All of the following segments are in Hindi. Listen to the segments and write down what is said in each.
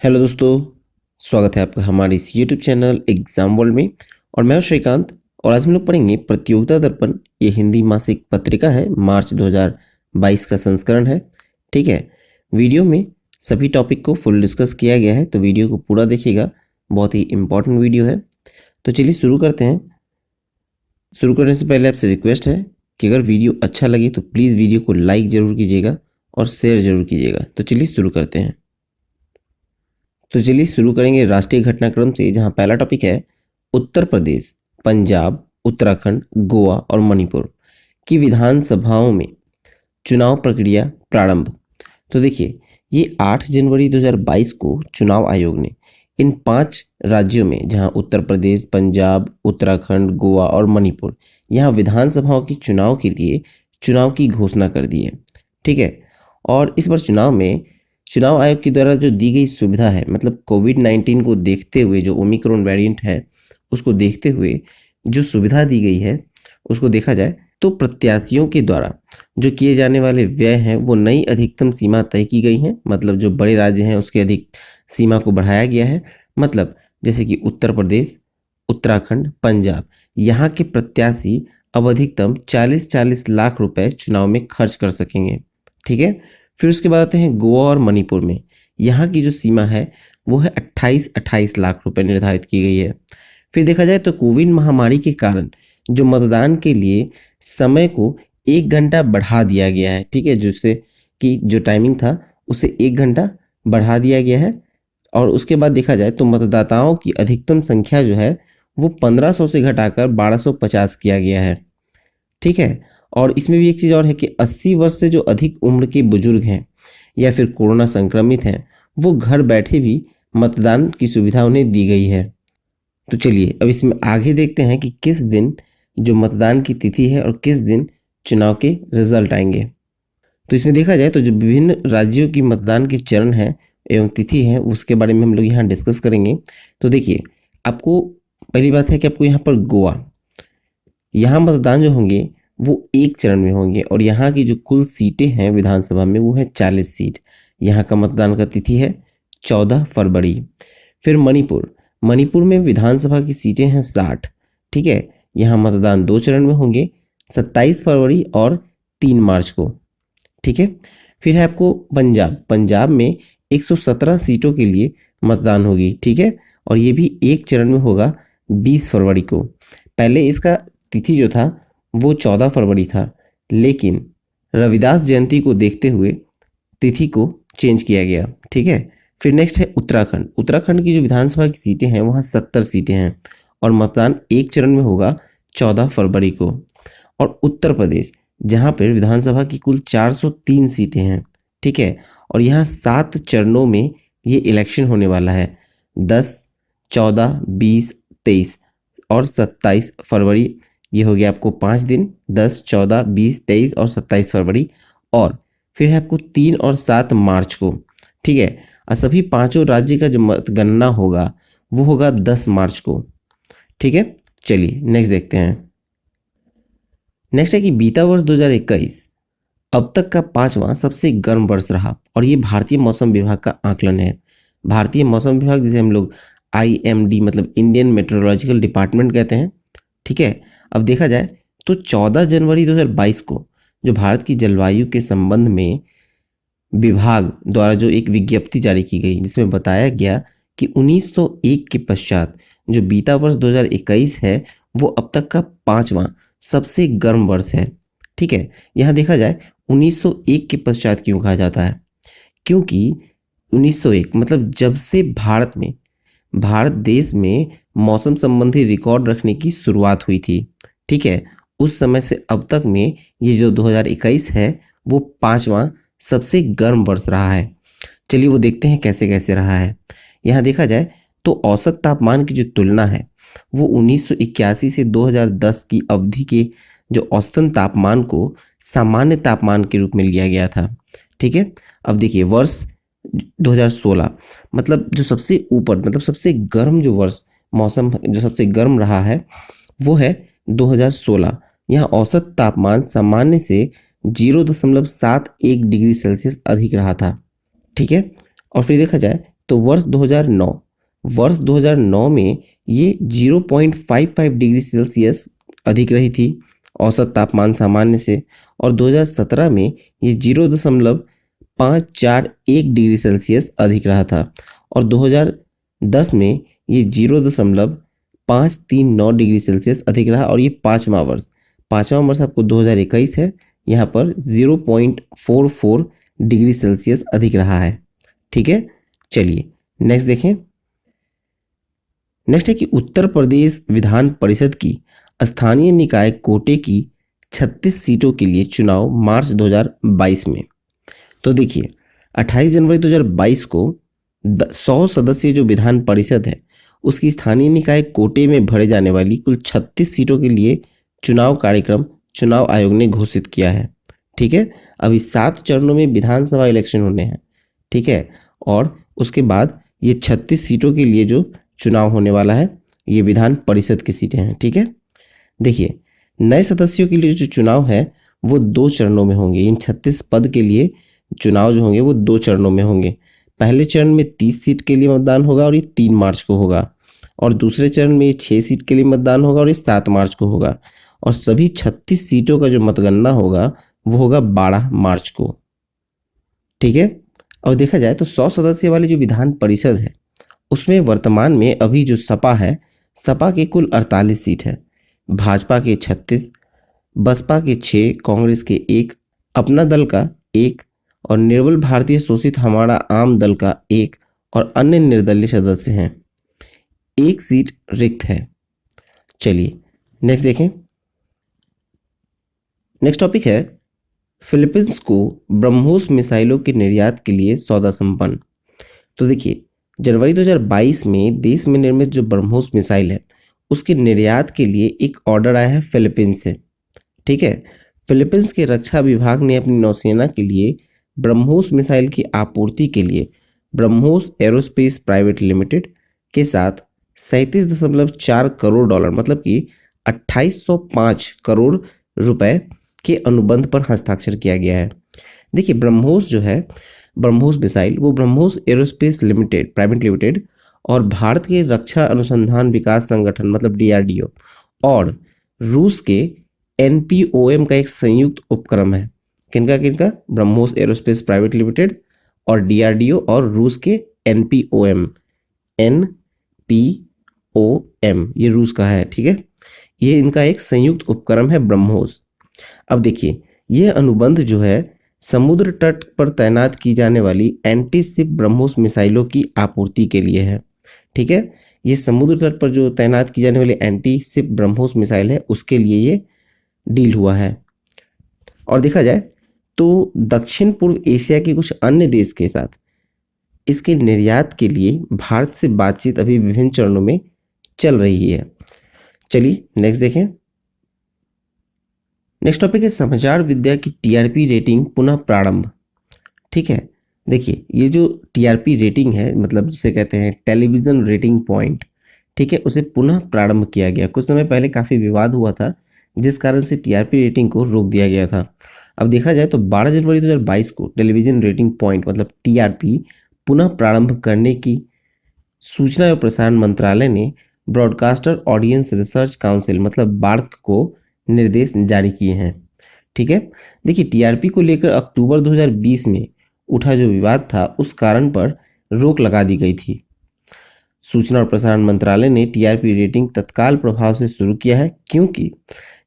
हेलो दोस्तों, स्वागत है आपका हमारे इस यूट्यूब चैनल एग्जाम वर्ल्ड में। और मैं हूं श्रीकांत। और आज हम लोग पढ़ेंगे प्रतियोगिता दर्पण। ये हिंदी मासिक पत्रिका है, मार्च 2022 का संस्करण है। ठीक है, वीडियो में सभी टॉपिक को फुल डिस्कस किया गया है, तो वीडियो को पूरा देखिएगा, बहुत ही इंपॉर्टेंट वीडियो है। तो चलिए शुरू करते हैं। शुरू करने से पहले आपसे रिक्वेस्ट है कि अगर वीडियो अच्छा लगे तो प्लीज़ वीडियो को लाइक ज़रूर कीजिएगा और शेयर ज़रूर कीजिएगा। तो चलिए शुरू करते हैं। तो चलिए शुरू करेंगे राष्ट्रीय घटनाक्रम से, जहां पहला टॉपिक है उत्तर प्रदेश, पंजाब, उत्तराखंड, गोवा और मणिपुर की विधानसभाओं में चुनाव प्रक्रिया प्रारंभ। तो देखिए, ये 8 जनवरी 2022 को चुनाव आयोग ने इन 5 राज्यों में, जहां उत्तर प्रदेश, पंजाब, उत्तराखंड, गोवा और मणिपुर, यहाँ विधानसभाओं के चुनाव के लिए चुनाव की घोषणा कर दी है। ठीक है, और इस बार चुनाव में चुनाव आयोग के द्वारा जो दी गई सुविधा है, मतलब कोविड-19 को देखते हुए, जो ओमिक्रॉन वेरिएंट है उसको देखते हुए जो सुविधा दी गई है, उसको देखा जाए तो प्रत्याशियों के द्वारा जो किए जाने वाले व्यय हैं वो नई अधिकतम सीमा तय की गई है। मतलब जो बड़े राज्य हैं उसके अधिक सीमा को बढ़ाया गया है। मतलब जैसे कि उत्तर प्रदेश, उत्तराखंड, पंजाब, यहाँ के प्रत्याशी अब अधिकतम 40-40 लाख रुपए चुनाव में खर्च कर सकेंगे। ठीक है, फिर उसके बाद आते हैं गोवा और मणिपुर में। यहाँ की जो सीमा है वो है 28-28 लाख रुपए निर्धारित की गई है। फिर देखा जाए तो कोविड महामारी के कारण जो मतदान के लिए समय को 1 घंटा बढ़ा दिया गया है। ठीक है, जिससे कि जो टाइमिंग था उसे 1 घंटा बढ़ा दिया गया है। और उसके बाद देखा जाए तो मतदाताओं की अधिकतम संख्या जो है वो 1500 से घटाकर 1250 किया गया है। ठीक है, और इसमें भी एक चीज़ और है कि 80 वर्ष से जो अधिक उम्र के बुजुर्ग हैं या फिर कोरोना संक्रमित हैं, वो घर बैठे भी मतदान की सुविधा उन्हें दी गई है। तो चलिए अब इसमें आगे देखते हैं कि किस दिन जो मतदान की तिथि है और किस दिन चुनाव के रिजल्ट आएंगे। तो इसमें देखा जाए तो जो विभिन्न राज्यों की मतदान के चरण हैं एवं तिथि है, उसके बारे में हम लोग यहाँ डिस्कस करेंगे। तो देखिए, आपको पहली बात है कि आपको यहाँ पर गोवा, यहाँ मतदान जो होंगे वो एक चरण में होंगे और यहाँ की जो कुल सीटें हैं विधानसभा में वो है 40 सीट। यहाँ का मतदान का तिथि है 14 फरवरी। फिर मणिपुर, मणिपुर में विधानसभा की सीटें हैं 60। ठीक है, यहाँ मतदान 2 चरण में होंगे, 27 फरवरी और 3 मार्च को। ठीक है, फिर है आपको पंजाब, पंजाब में 117 सीटों के लिए मतदान होगी। ठीक है, और ये भी एक चरण में होगा 20 फरवरी को। पहले इसका तिथि जो था वो 14 फरवरी था, लेकिन रविदास जयंती को देखते हुए तिथि को चेंज किया गया। ठीक है, फिर नेक्स्ट है उत्तराखंड, उत्तराखंड की जो विधानसभा की सीटें हैं वहाँ 70 सीटें हैं और मतदान एक चरण में होगा 14 फरवरी को। और उत्तर प्रदेश, जहाँ पर विधानसभा की कुल 403 सीटें हैं। ठीक है, और यहाँ 7 चरणों में ये इलेक्शन होने वाला है, 10, 14, 20, 23 और 27 फरवरी। ये हो गया आपको 5 दिन, 10, 14, 20, 23 और 27 फरवरी। और फिर है आपको 3 और 7 मार्च को। ठीक है, और सभी पांचों राज्य का जो मतगणना होगा वो होगा 10 मार्च को। ठीक है, चलिए नेक्स्ट देखते हैं। नेक्स्ट है कि बीता वर्ष 2021 अब तक का 5वां सबसे गर्म वर्ष रहा और ये भारतीय मौसम विभाग का आकलन है। भारतीय मौसम विभाग, जिसे हम लोग IMD मतलब इंडियन मेट्रोलॉजिकल डिपार्टमेंट कहते हैं। ठीक है, अब देखा जाए तो 14 जनवरी 2022 को जो भारत की जलवायु के संबंध में विभाग द्वारा जो एक विज्ञप्ति जारी की गई, जिसमें बताया गया कि 1901 के पश्चात जो बीता वर्ष 2021 है वो अब तक का 5वां सबसे गर्म वर्ष है। ठीक है, यहाँ देखा जाए 1901 के पश्चात क्यों कहा जाता है, क्योंकि 1901 मतलब जब से भारत देश में मौसम संबंधी रिकॉर्ड रखने की शुरुआत हुई थी। ठीक है, उस समय से अब तक में ये जो 2021 है वो 5वां सबसे गर्म वर्ष रहा है। चलिए वो देखते हैं कैसे कैसे रहा है। यहाँ देखा जाए तो औसत तापमान की जो तुलना है वो 1981 से 2010 की अवधि के जो औसतन तापमान को सामान्य तापमान के रूप में लिया गया था। ठीक है, अब देखिए वर्ष 2016 मतलब जो सबसे ऊपर, मतलब सबसे गर्म जो वर्ष मौसम जो सबसे गर्म रहा है वो है 2016। यहाँ औसत तापमान सामान्य से 0.71 डिग्री सेल्सियस अधिक रहा था। ठीक है, और फिर देखा जाए तो वर्ष 2009 में ये 0.55 डिग्री सेल्सियस अधिक रही थी औसत तापमान सामान्य से, और 2017 में ये 0.541 डिग्री सेल्सियस अधिक रहा था, और 2010 में ये 0.539 डिग्री सेल्सियस अधिक रहा, और ये पाँचवा वर्ष आपको 2021 है, यहाँ पर 0.44 डिग्री सेल्सियस अधिक रहा है। ठीक है, चलिए नेक्स्ट देखें। नेक्स्ट है कि उत्तर प्रदेश विधान परिषद की स्थानीय निकाय कोटे की 36 सीटों के लिए चुनाव मार्च 2022 में। तो देखिए 28 जनवरी 2022 को 100 सदस्यीय जो विधान परिषद है उसकी स्थानीय निकाय कोटे में भरे जाने वाली कुल 36 सीटों के लिए चुनाव कार्यक्रम चुनाव आयोग ने घोषित किया है। ठीक है, अभी 7 चरणों में विधानसभा इलेक्शन होने हैं। ठीक है, और उसके बाद ये 36 सीटों के लिए जो चुनाव होने वाला है ये विधान परिषद की सीटें हैं। ठीक है, देखिए नए सदस्यों के लिए जो चुनाव है वो 2 चरणों में होंगे। इन 36 पद के लिए चुनाव जो होंगे वो 2 चरणों में होंगे। पहले चरण में 30 सीट के लिए मतदान होगा और ये 3 मार्च को होगा, और दूसरे चरण में 6 सीट के लिए मतदान होगा और ये 7 मार्च को होगा, और सभी 36 सीटों का जो मतगणना होगा वो होगा 12 मार्च को। ठीक है, और देखा जाए तो 100 सदस्य वाली जो विधान परिषद है उसमें वर्तमान में अभी जो सपा है, सपा के कुल 48 सीट है, भाजपा के 36, बसपा के 6, कांग्रेस के 1, अपना दल का 1, और निर्बल भारतीय शोषित हमारा आम दल का 1, और अन्य निर्दलीय सदस्य हैं। 1 सीट रिक्त है। चलिए नेक्स्ट देखें। नेक्स्ट टॉपिक है फिलीपींस को ब्रह्मोस मिसाइलों के निर्यात के लिए सौदा संपन्न। तो देखिए जनवरी 2022 में देश में निर्मित जो ब्रह्मोस मिसाइल है उसके निर्यात के लिए एक ऑर्डर आया है फिलीपींस से। ठीक है, फिलीपींस के रक्षा विभाग ने अपनी नौसेना के लिए ब्रह्मोस मिसाइल की आपूर्ति के लिए ब्रह्मोस एरोस्पेस प्राइवेट लिमिटेड के साथ 37.4 करोड़ डॉलर मतलब कि 2805 करोड़ रुपए के अनुबंध पर हस्ताक्षर किया गया है। देखिए ब्रह्मोस जो है, ब्रह्मोस मिसाइल वो BrahMos aerospace limited private limited और भारत के रक्षा अनुसंधान विकास संगठन मतलब DRDO और रूस के NPOM का एक संयुक्त उपक्रम है। किनका? ब्रह्मोस एरोस्पेस प्राइवेट लिमिटेड और DRDO और रूस के NPOM ये रूस का है। ठीक है, ये इनका एक संयुक्त उपक्रम है ब्रह्मोस। अब देखिए यह अनुबंध जो है समुद्र तट पर तैनात की जाने वाली एंटी शिप ब्रह्मोस मिसाइलों की आपूर्ति के लिए है। ठीक है, ये समुद्र तट पर जो तैनात की जाने वाली एंटी शिप ब्रह्मोस मिसाइल है उसके लिए ये डील हुआ है। और देखा जाए तो दक्षिण पूर्व एशिया के कुछ अन्य देश के साथ इसके निर्यात के लिए भारत से बातचीत अभी विभिन्न चरणों में चल रही है। चलिए नेक्स्ट देखें। नेक्स्ट टॉपिक है समाचार विद्या की TRP रेटिंग पुनः प्रारंभ। ठीक है, देखिए ये जो TRP रेटिंग है मतलब जिसे कहते हैं टेलीविज़न रेटिंग पॉइंट, ठीक है, उसे पुनः प्रारंभ किया गया। कुछ समय पहले काफ़ी विवाद हुआ था जिस कारण से TRP रेटिंग को रोक दिया गया था। अब देखा जाए तो 12 जनवरी 2022 को टेलीविज़न रेटिंग पॉइंट मतलब TRP पुनः प्रारंभ करने की सूचना एवं प्रसारण मंत्रालय ने ब्रॉडकास्टर ऑडियंस रिसर्च काउंसिल मतलब BARC को निर्देश जारी किए हैं। ठीक है, देखिए TRP को लेकर अक्टूबर 2020 में उठा जो विवाद था उस कारण पर रोक लगा दी गई थी। सूचना और प्रसारण मंत्रालय ने TRP रेटिंग तत्काल प्रभाव से शुरू किया है क्योंकि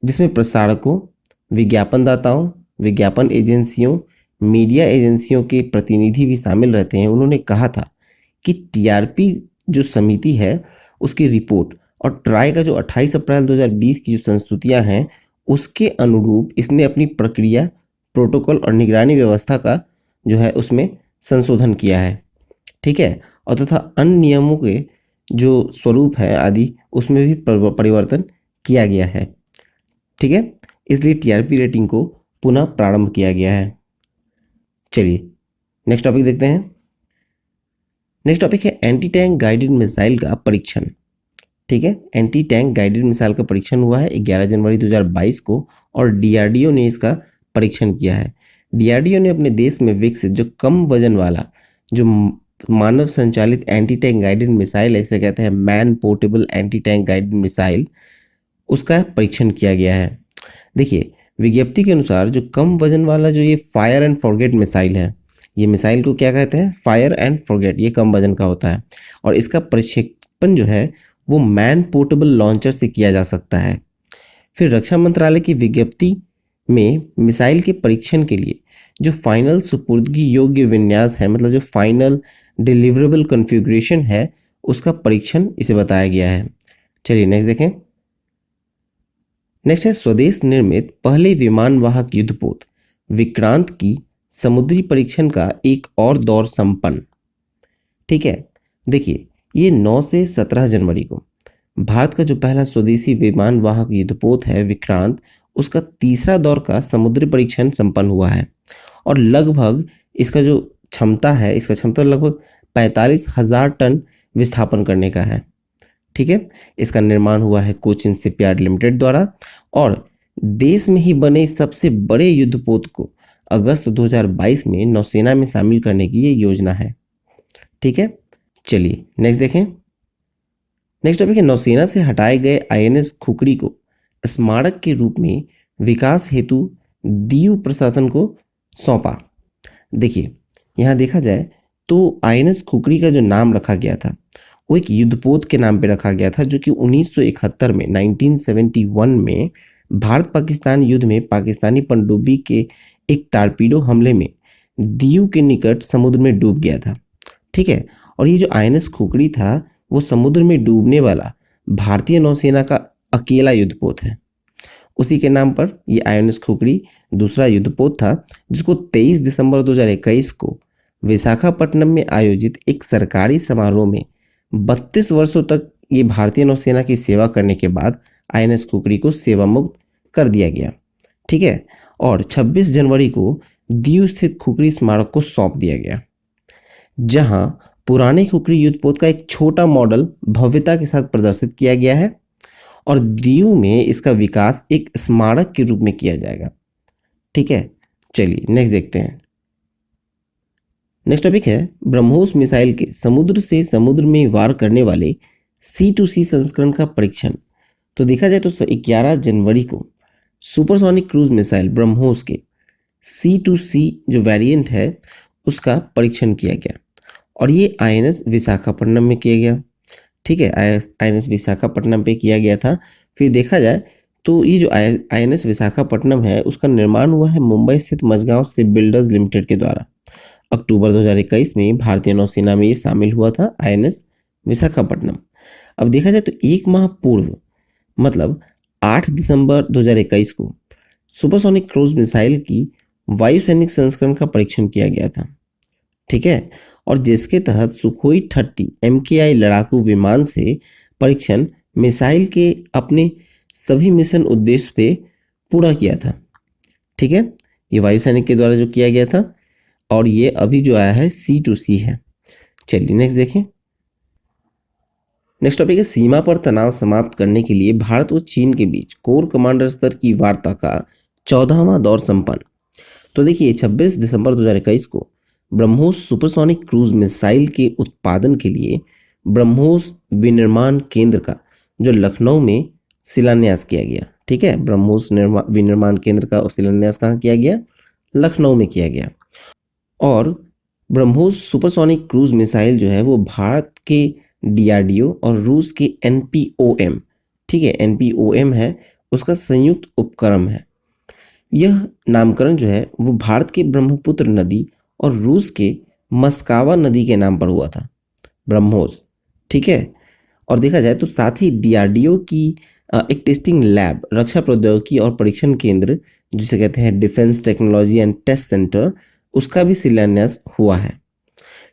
जिसमें प्रसारकों, विज्ञापनदाताओं, विज्ञापन एजेंसियों, मीडिया एजेंसियों के प्रतिनिधि भी शामिल रहते हैं। उन्होंने कहा था कि TRP जो समिति है उसकी रिपोर्ट और ट्राई का जो 28 अप्रैल 2020 की जो संस्तुतियां हैं उसके अनुरूप इसने अपनी प्रक्रिया, प्रोटोकॉल और निगरानी व्यवस्था का जो है उसमें संशोधन किया है। ठीक है, और तथा अन्य नियमों के जो स्वरूप है आदि उसमें भी परिवर्तन किया गया है। ठीक है, इसलिए TRP रेटिंग को पुनः प्रारंभ किया गया है। चलिए नेक्स्ट टॉपिक देखते हैं। नेक्स्ट टॉपिक है एंटी टैंक गाइडेड मिसाइल का परीक्षण। ठीक है, एंटी टैंक गाइडेड मिसाइल का परीक्षण हुआ है 11 जनवरी 2022 को और DRDO ने इसका परीक्षण किया है। DRDO ने अपने देश में विकसित जो कम वजन वाला जो मानव संचालित एंटी टैंक गाइडेड मिसाइल, ऐसे कहते हैं man portable anti tank guided missile, उसका परीक्षण किया गया है। देखिए, विज्ञप्ति के अनुसार जो कम वजन वाला जो ये फायर एंड फॉरगेट मिसाइल है, ये मिसाइल को क्या कहते हैं, फायर एंड फॉरगेट, ये कम वजन का होता है और इसका प्रक्षेपण जो है वो मैन पोर्टेबल लॉन्चर से किया जा सकता है। फिर रक्षा मंत्रालय की विज्ञप्ति में मिसाइल के परीक्षण के लिए जो फाइनल सुपुर्दगी योग्य विन्यास है, मतलब जो फाइनल डिलीवरेबल कॉन्फ़िगरेशन है, उसका परीक्षण इसे बताया गया है। चलिए नेक्स्ट देखें। नेक्स्ट है स्वदेश निर्मित पहले विमान वाहक युद्धपोत विक्रांत की समुद्री परीक्षण का एक और दौर संपन्न। ठीक है, देखिए ये 9 से 17 जनवरी को भारत का जो पहला स्वदेशी विमान वाहक युद्धपोत है विक्रांत, उसका तीसरा दौर का समुद्री परीक्षण संपन्न हुआ है और लगभग इसका जो क्षमता है, इसका क्षमता लगभग 45,000 टन विस्थापन करने का है। ठीक है, इसका निर्माण हुआ है कोचिन शिपयार्ड लिमिटेड द्वारा और देश में ही बने सबसे बड़े युद्धपोत को अगस्त 2022 में नौसेना में शामिल करने की ये योजना है। ठीक है, चलिए नेक्स्ट देखें। नेक्स्ट टॉपिक है नौसेना से हटाए गए आईएनएस खुकरी को स्मारक के रूप में विकास हेतु दीव प्रशासन को सौंपा। देखिए, यहाँ देखा जाए तो आईएनएस खुकरी का जो नाम रखा गया था वो एक युद्धपोत के नाम पे रखा गया था, जो कि 1971 में 1971 में भारत पाकिस्तान युद्ध में पाकिस्तानी पनडुब्बी के एक टारपीडो हमले में दीव के निकट समुद्र में डूब गया था। ठीक है, और ये जो आईएनएस खुकरी था वो समुद्र में डूबने वाला भारतीय नौसेना का अकेला युद्धपोत है। उसी के नाम पर ये आईएनएस खुकरी दूसरा युद्धपोत था, जिसको 23 दिसंबर 2021 को विशाखापट्टनम में आयोजित एक सरकारी समारोह में 32 वर्षों तक ये भारतीय नौसेना की सेवा करने के बाद आईएनएस खुकरी को सेवा मुक्त कर दिया गया। ठीक है, और 26 जनवरी को दीव स्थित खुकरी स्मारक को सौंप दिया गया, जहां पुराने खुकरी युद्धपोत का एक छोटा मॉडल भव्यता के साथ प्रदर्शित किया गया है और दीव में इसका विकास एक स्मारक के रूप में किया जाएगा। ठीक है, चलिए नेक्स्ट देखते हैं। नेक्स्ट टॉपिक है ब्रह्मोस मिसाइल के समुद्र से समुद्र में वार करने वाले C2C संस्करण का परीक्षण। तो देखा जाए तो 11 जनवरी को सुपरसोनिक क्रूज मिसाइल ब्रह्मोस के C2C जो वेरिएंट है उसका परीक्षण किया गया और ये आईएनएस विशाखापट्टनम में किया गया। ठीक है, आईएनएस विशाखापट्टनम पे किया गया था। फिर देखा जाए तो ये जो आईएनएस विशाखापट्टनम है उसका निर्माण हुआ है मुंबई स्थित मझगांव शिप बिल्डर्स लिमिटेड के द्वारा। अक्टूबर 2021 में भारतीय नौसेना में ये शामिल हुआ था आईएनएस विशाखापट्टनम। अब देखा जाए तो एक माह पूर्व मतलब 8 दिसंबर 2021 को सुपरसोनिक क्रूज मिसाइल की वायुसैनिक संस्करण का परीक्षण किया गया था। ठीक है, और जिसके तहत सुखोई 30 MKI लड़ाकू विमान से परीक्षण मिसाइल के अपने सभी मिशन उद्देश्य पे पूरा किया था। ठीक है, ये वायुसैनिक के द्वारा जो किया गया था और ये अभी जो आया है C2C है। चलिए नेक्स्ट देखें। नेक्स्ट टॉपिक है सीमा पर तनाव समाप्त करने के लिए भारत व चीन के बीच कोर कमांडर स्तर की वार्ता का 14वां दौर संपन्न। तो देखिए 26 दिसंबर 2021 को ब्रह्मोस सुपरसोनिक क्रूज मिसाइल के उत्पादन के लिए ब्रह्मोस विनिर्माण केंद्र का जो लखनऊ में शिलान्यास किया गया। ठीक है, ब्रह्मोस विनिर्माण केंद्र का शिलान्यास कहाँ किया गया, लखनऊ में किया गया। और ब्रह्मोस सुपरसोनिक क्रूज मिसाइल जो है वो भारत के DRDO और रूस के NPOM, ठीक है NPOM है, उसका संयुक्त उपक्रम है। यह नामकरण जो है वो भारत के ब्रह्मपुत्र नदी और रूस के मस्कावा नदी के नाम पर हुआ था, ब्रह्मोस। ठीक है, और देखा जाए तो साथ ही DRDO की एक टेस्टिंग लैब, रक्षा प्रौद्योगिकी और परीक्षण केंद्र जिसे कहते हैं defence technology and test centre, उसका भी शिलान्यास हुआ है।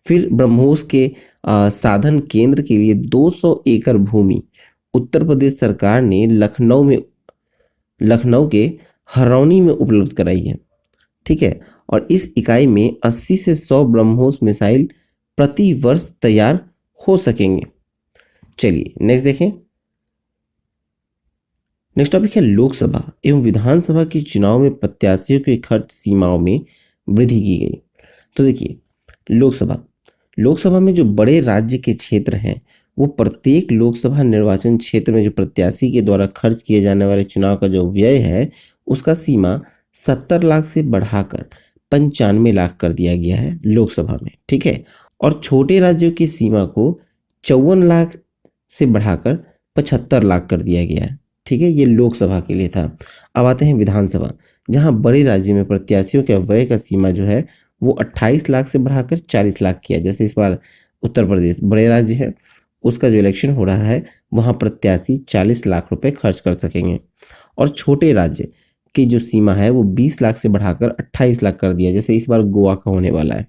फिर ब्रह्मोस के साधन केंद्र के लिए 200 एकड़ भूमि उत्तर प्रदेश सरकार ने लखनऊ के हरौनी में उपलब्ध कराई है। ठीक है, और इस इकाई में 80 से 100 ब्रह्मोस मिसाइल प्रति वर्ष तैयार हो सकेंगे। चलिए नेक्स्ट देखें। नेक्स्ट टॉपिक है लोकसभा एवं विधानसभा के चुनाव में प्रत्याशियों के खर्च सीमाओं में वृद्धि की गई। तो देखिए लोकसभा में जो बड़े राज्य के क्षेत्र हैं वो प्रत्येक लोकसभा निर्वाचन क्षेत्र में जो प्रत्याशी के द्वारा खर्च किए जाने वाले चुनाव का जो व्यय है उसका सीमा 70 लाख से बढ़ाकर 95 लाख कर दिया गया है लोकसभा में, ठीक है। और छोटे राज्यों की सीमा को 54 लाख से बढ़ाकर 75 लाख कर दिया गया है, ठीक है। ये लोकसभा के लिए था। अब आते हैं विधानसभा, जहां बड़े राज्य में प्रत्याशियों के व्यय का सीमा जो है वो 28 लाख से बढ़ाकर 40 लाख किया। जैसे इस बार उत्तर प्रदेश बड़े राज्य है, उसका जो इलेक्शन हो रहा है वहां प्रत्याशी 40 लाख रुपए खर्च कर सकेंगे। और छोटे राज्य की जो सीमा है वो 20 लाख से बढ़ाकर 28 लाख कर दिया। जैसे इस बार गोवा का होने वाला है,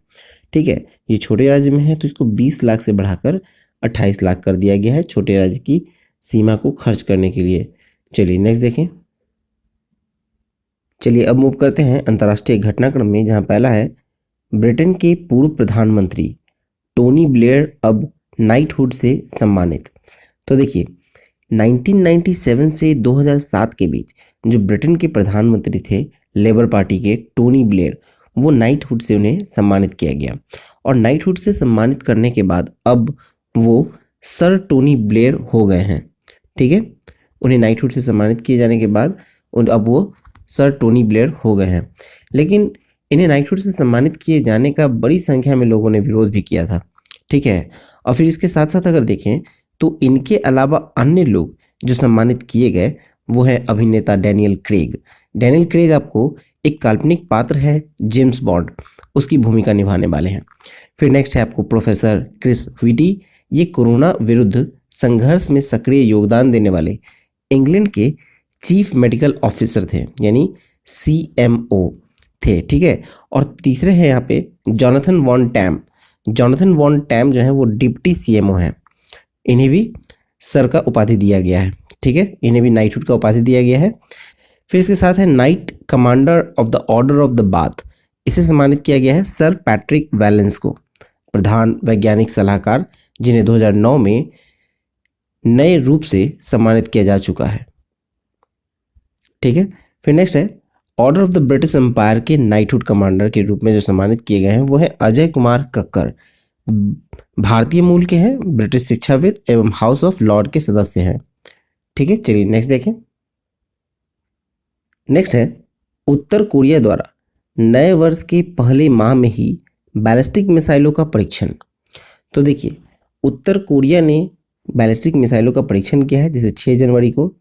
ठीक है। ये छोटे राज्य में है तो इसको 20 लाख से बढ़ाकर 28 लाख कर दिया गया है छोटे राज्य की सीमा को खर्च करने के लिए। चलिए नेक्स्ट देखें। चलिए अब मूव करते हैं अंतर्राष्ट्रीय घटनाक्रम में, जहां पहला है ब्रिटेन के पूर्व प्रधानमंत्री टोनी ब्लेयर अब नाइटहुड से सम्मानित। तो देखिए 1997 से 2007 के बीच जो ब्रिटेन के प्रधानमंत्री थे लेबर पार्टी के टोनी ब्लेयर, वो नाइटहुड से उन्हें सम्मानित किया गया। और नाइटहुड से सम्मानित करने के बाद अब वो सर टोनी ब्लेयर हो गए हैं, ठीक है। उन्हें नाइटहुड से सम्मानित किए जाने के बाद अब वो सर टोनी ब्लेयर हो गए हैं। लेकिन इन्हें नाइटहुड से सम्मानित किए जाने का बड़ी संख्या में लोगों ने विरोध भी किया था, ठीक है। और फिर इसके साथ साथ अगर देखें तो इनके अलावा अन्य लोग जो सम्मानित किए गए वो है अभिनेता डैनियल क्रेग। डैनियल क्रेग आपको एक काल्पनिक पात्र है जेम्स बॉन्ड, उसकी भूमिका निभाने वाले हैं। फिर नेक्स्ट है आपको प्रोफेसर क्रिस व्हिटी, ये कोरोना विरुद्ध संघर्ष में सक्रिय योगदान देने वाले इंग्लैंड के चीफ मेडिकल ऑफिसर थे, यानी CMO थे, ठीक है। और तीसरे हैं यहाँ पे Jonathan Van Tam. Jonathan Van Tam जो है वो डिप्टी CMO हैं, इन्हें भी सर का उपाधि दिया गया है, ठीक है। इन्हें भी नाइटहुड का उपाधि दिया गया है। फिर इसके साथ है night commander of the order of the bath, इसे सम्मानित किया गया है सर पैट्रिक वैलेंस को, प्रधान वैज्ञानिक सलाहकार, जिन्हें 2009 में नए रूप से सम्मानित किया जा चुका है, ठीक है। फिर नेक्स्ट है Order of the British Empire के नाइटहुड कमांडर के रूप में जो सम्मानित किए गए हैं वो है अजय कुमार कक्कर, भारतीय मूल के हैं, ब्रिटिश शिक्षाविद एवं हाउस ऑफ लॉर्ड के सदस्य हैं, ठीक है। चलिए नेक्स्ट देखें। नेक्स्ट है उत्तर कोरिया द्वारा नए वर्ष के पहले माह में ही बैलिस्टिक मिसाइलों का परीक्षण। तो देखिए उत्तर कोरिया ने बैलिस्टिक मिसाइलों का परीक्षण किया है, जैसे 6 जनवरी को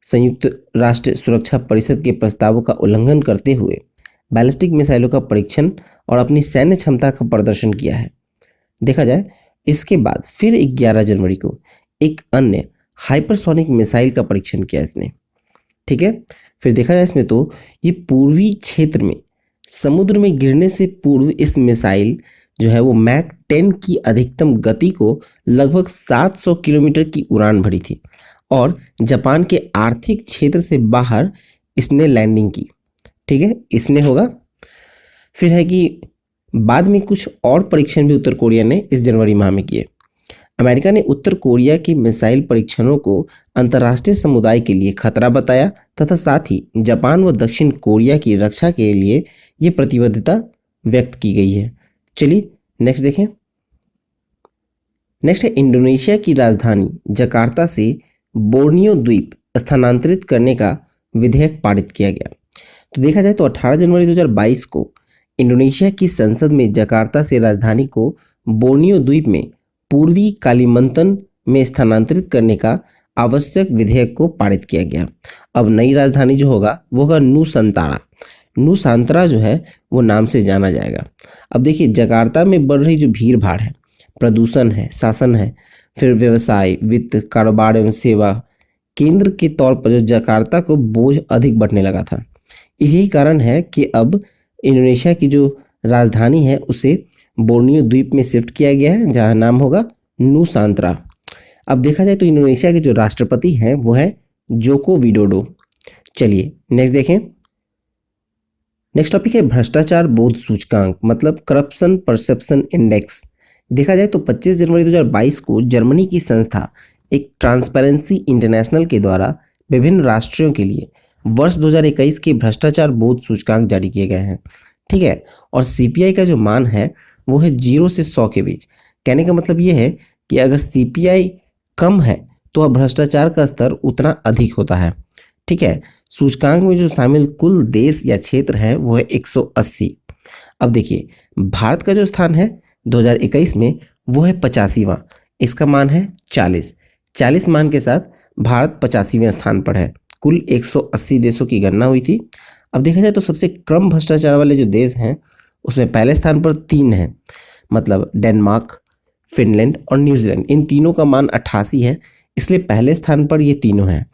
संयुक्त राष्ट्र सुरक्षा परिषद के प्रस्तावों का उल्लंघन करते हुए बैलिस्टिक मिसाइलों का परीक्षण और अपनी सैन्य क्षमता का प्रदर्शन किया है। देखा जाए इसके बाद फिर 11 जनवरी को एक अन्य हाइपरसोनिक मिसाइल का परीक्षण किया इसने, ठीक है। फिर देखा जाए इसमें तो ये पूर्वी क्षेत्र में समुद्र में गिरने से पूर्व इस मिसाइल जो है वो मैक 10 की अधिकतम गति को लगभग 700 किलोमीटर की उड़ान भरी थी और जापान के आर्थिक क्षेत्र से बाहर इसने लैंडिंग की, ठीक है, इसने होगा। फिर है कि बाद में कुछ और परीक्षण भी उत्तर कोरिया ने इस जनवरी माह में किए। अमेरिका ने उत्तर कोरिया की मिसाइल परीक्षणों को अंतर्राष्ट्रीय समुदाय के लिए खतरा बताया तथा साथ ही जापान व दक्षिण कोरिया की रक्षा के लिए ये प्रतिबद्धता व्यक्त की गई है। चलिए नेक्स्ट देखें। नेक्स्ट है इंडोनेशिया की राजधानी जकार्ता से बोर्नियो द्वीप स्थानांतरित करने का विधेयक पारित किया गया। तो देखा जाए तो 18 जनवरी 2022 को इंडोनेशिया की संसद में जकार्ता से राजधानी को बोर्नियो द्वीप में पूर्वी कालिमंतन में स्थानांतरित करने का आवश्यक विधेयक को पारित किया गया। अब नई राजधानी जो होगा वो होगा नूसंतारा। नूसांतरा जो है वो नाम से जाना जाएगा। अब देखिए जकार्ता में बढ़ रही जो भीड़ भाड़ है, प्रदूषण है, शासन है, फिर व्यवसाय, वित्त, कारोबार एवं सेवा केंद्र के तौर पर जो जकार्ता को बोझ अधिक बढ़ने लगा था। यही कारण है कि अब इंडोनेशिया की जो राजधानी है उसे बोर्नियो द्वीप में शिफ्ट किया गया है, जहाँ नाम होगा नूसांतरा। अब देखा जाए तो इंडोनेशिया के जो राष्ट्रपति हैं वो है जोको विडोडो। चलिए नेक्स्ट देखें। नेक्स्ट टॉपिक है भ्रष्टाचार बोध सूचकांक, मतलब करप्शन परसेप्शन इंडेक्स। देखा जाए तो 25 जनवरी 2022 को जर्मनी की संस्था एक ट्रांसपेरेंसी इंटरनेशनल के द्वारा विभिन्न राष्ट्रों के लिए वर्ष 2021 के भ्रष्टाचार बोध सूचकांक जारी किए गए हैं, ठीक है। और CPI का जो मान है वो है 0 से 100 के बीच, कहने का मतलब ये है कि अगर सीपीआई कम है तो अब भ्रष्टाचार का स्तर उतना अधिक होता है। ठीक है, सूचकांक में जो शामिल कुल देश या क्षेत्र हैं वो है 180। अब देखिए भारत का जो स्थान है 2021 में वो है 85वां, इसका मान है 40। 40 मान के साथ भारत 85वें स्थान पर है। कुल 180 देशों की गणना हुई थी। अब देखा जाए तो सबसे कम भ्रष्टाचार वाले जो देश हैं उसमें पहले स्थान पर 3 हैं, मतलब डेनमार्क, फिनलैंड और न्यूजीलैंड। इन तीनों का मान 88 है, इसलिए पहले स्थान पर ये तीनों हैं।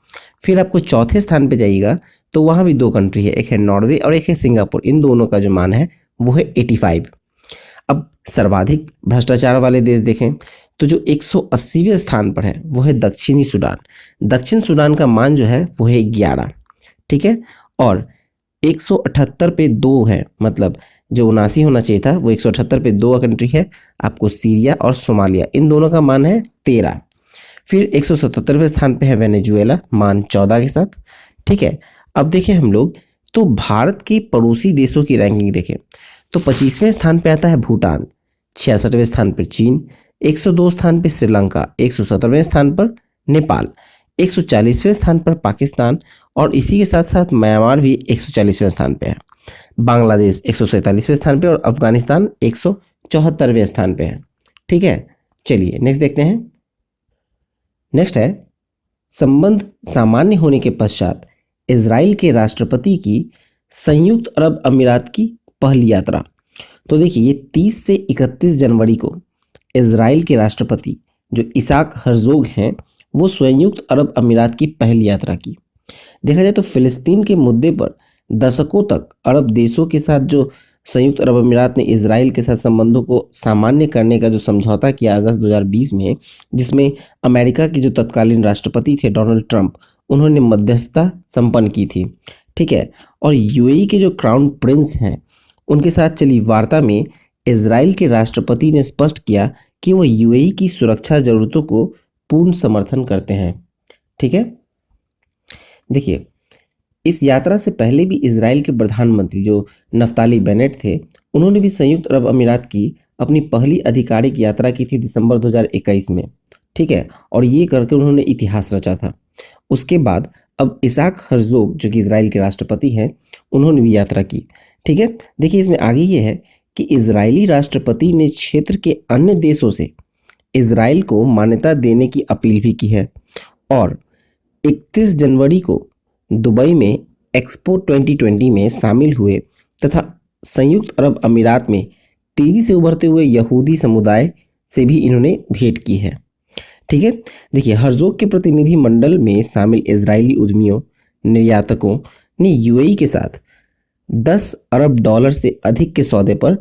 फिर आपको चौथे स्थान पे जाइएगा तो वहाँ भी 2 कंट्री है, एक है नॉर्वे और एक है सिंगापुर। इन दोनों का जो मान है वो है 85। अब सर्वाधिक भ्रष्टाचार वाले देश देखें तो जो 180वें स्थान पर है वो है दक्षिणी सूडान। दक्षिण सूडान का मान जो है वो है 11। ठीक है, और 178 पे 2 है, मतलब जो 79 होना चाहिए था वो 178 पे 2 कंट्री है आपको सीरिया और सोमालिया, इन दोनों का मान है 13। फिर 177वें स्थान पे है वेनेजुएला, मान 14 के साथ। ठीक है, अब देखें हम लोग तो भारत के पड़ोसी देशों की रैंकिंग देखें तो 25वें स्थान पे आता है भूटान, 66वें स्थान पर चीन, 102 स्थान पे श्रीलंका, 117वें स्थान पर नेपाल, 140वें स्थान पर पाकिस्तान और इसी के साथ साथ म्यांमार भी 140वें स्थान पे है। बांग्लादेश 147वें स्थान पे और अफगानिस्तान 174वें स्थान पे है। ठीक है, चलिए नेक्स्ट देखते हैं। नेक्स्ट है संबंध सामान्य होने के पश्चात इजराइल के राष्ट्रपति की संयुक्त अरब अमीरात की पहली यात्रा। तो देखिए ये 30 से 31 जनवरी को इजराइल के राष्ट्रपति जो इसाक हर्जोग हैं वो संयुक्त अरब अमीरात की पहली यात्रा की। देखा जाए तो फिलिस्तीन के मुद्दे पर दशकों तक अरब देशों के साथ जो संयुक्त अरब अमीरात ने इजराइल के साथ संबंधों को सामान्य करने का जो समझौता किया अगस्त 2020 में, जिसमें अमेरिका के जो तत्कालीन राष्ट्रपति थे डोनाल्ड ट्रंप, उन्होंने मध्यस्थता संपन्न की थी। ठीक है, और यूएई के जो क्राउन प्रिंस हैं उनके साथ चली वार्ता में इजराइल के राष्ट्रपति ने स्पष्ट किया कि वो यूएई की सुरक्षा जरूरतों को पूर्ण समर्थन करते हैं। ठीक है, देखिए इस यात्रा से पहले भी इजराइल के प्रधानमंत्री जो नफ्ताली बेनेट थे उन्होंने भी संयुक्त अरब अमीरात की अपनी पहली आधिकारिक यात्रा की थी दिसंबर 2021 में। ठीक है, और ये करके उन्होंने इतिहास रचा था। उसके बाद अब इसाक हर्जोग जो कि इजराइल के राष्ट्रपति हैं उन्होंने भी यात्रा की। ठीक है, देखिए इसमें आगे ये है कि इजरायली राष्ट्रपति ने क्षेत्र के अन्य देशों से इजराइल को मान्यता देने की अपील भी की है और 31 जनवरी को दुबई में एक्सपो 2020 में शामिल हुए तथा संयुक्त अरब अमीरात में तेजी से उभरते हुए यहूदी समुदाय से भी इन्होंने भेंट की है। ठीक है, देखिए हर्जोग के प्रतिनिधि मंडल में शामिल इजरायली उद्यमियों निर्यातकों ने यूएई के साथ 10 अरब डॉलर से अधिक के सौदे पर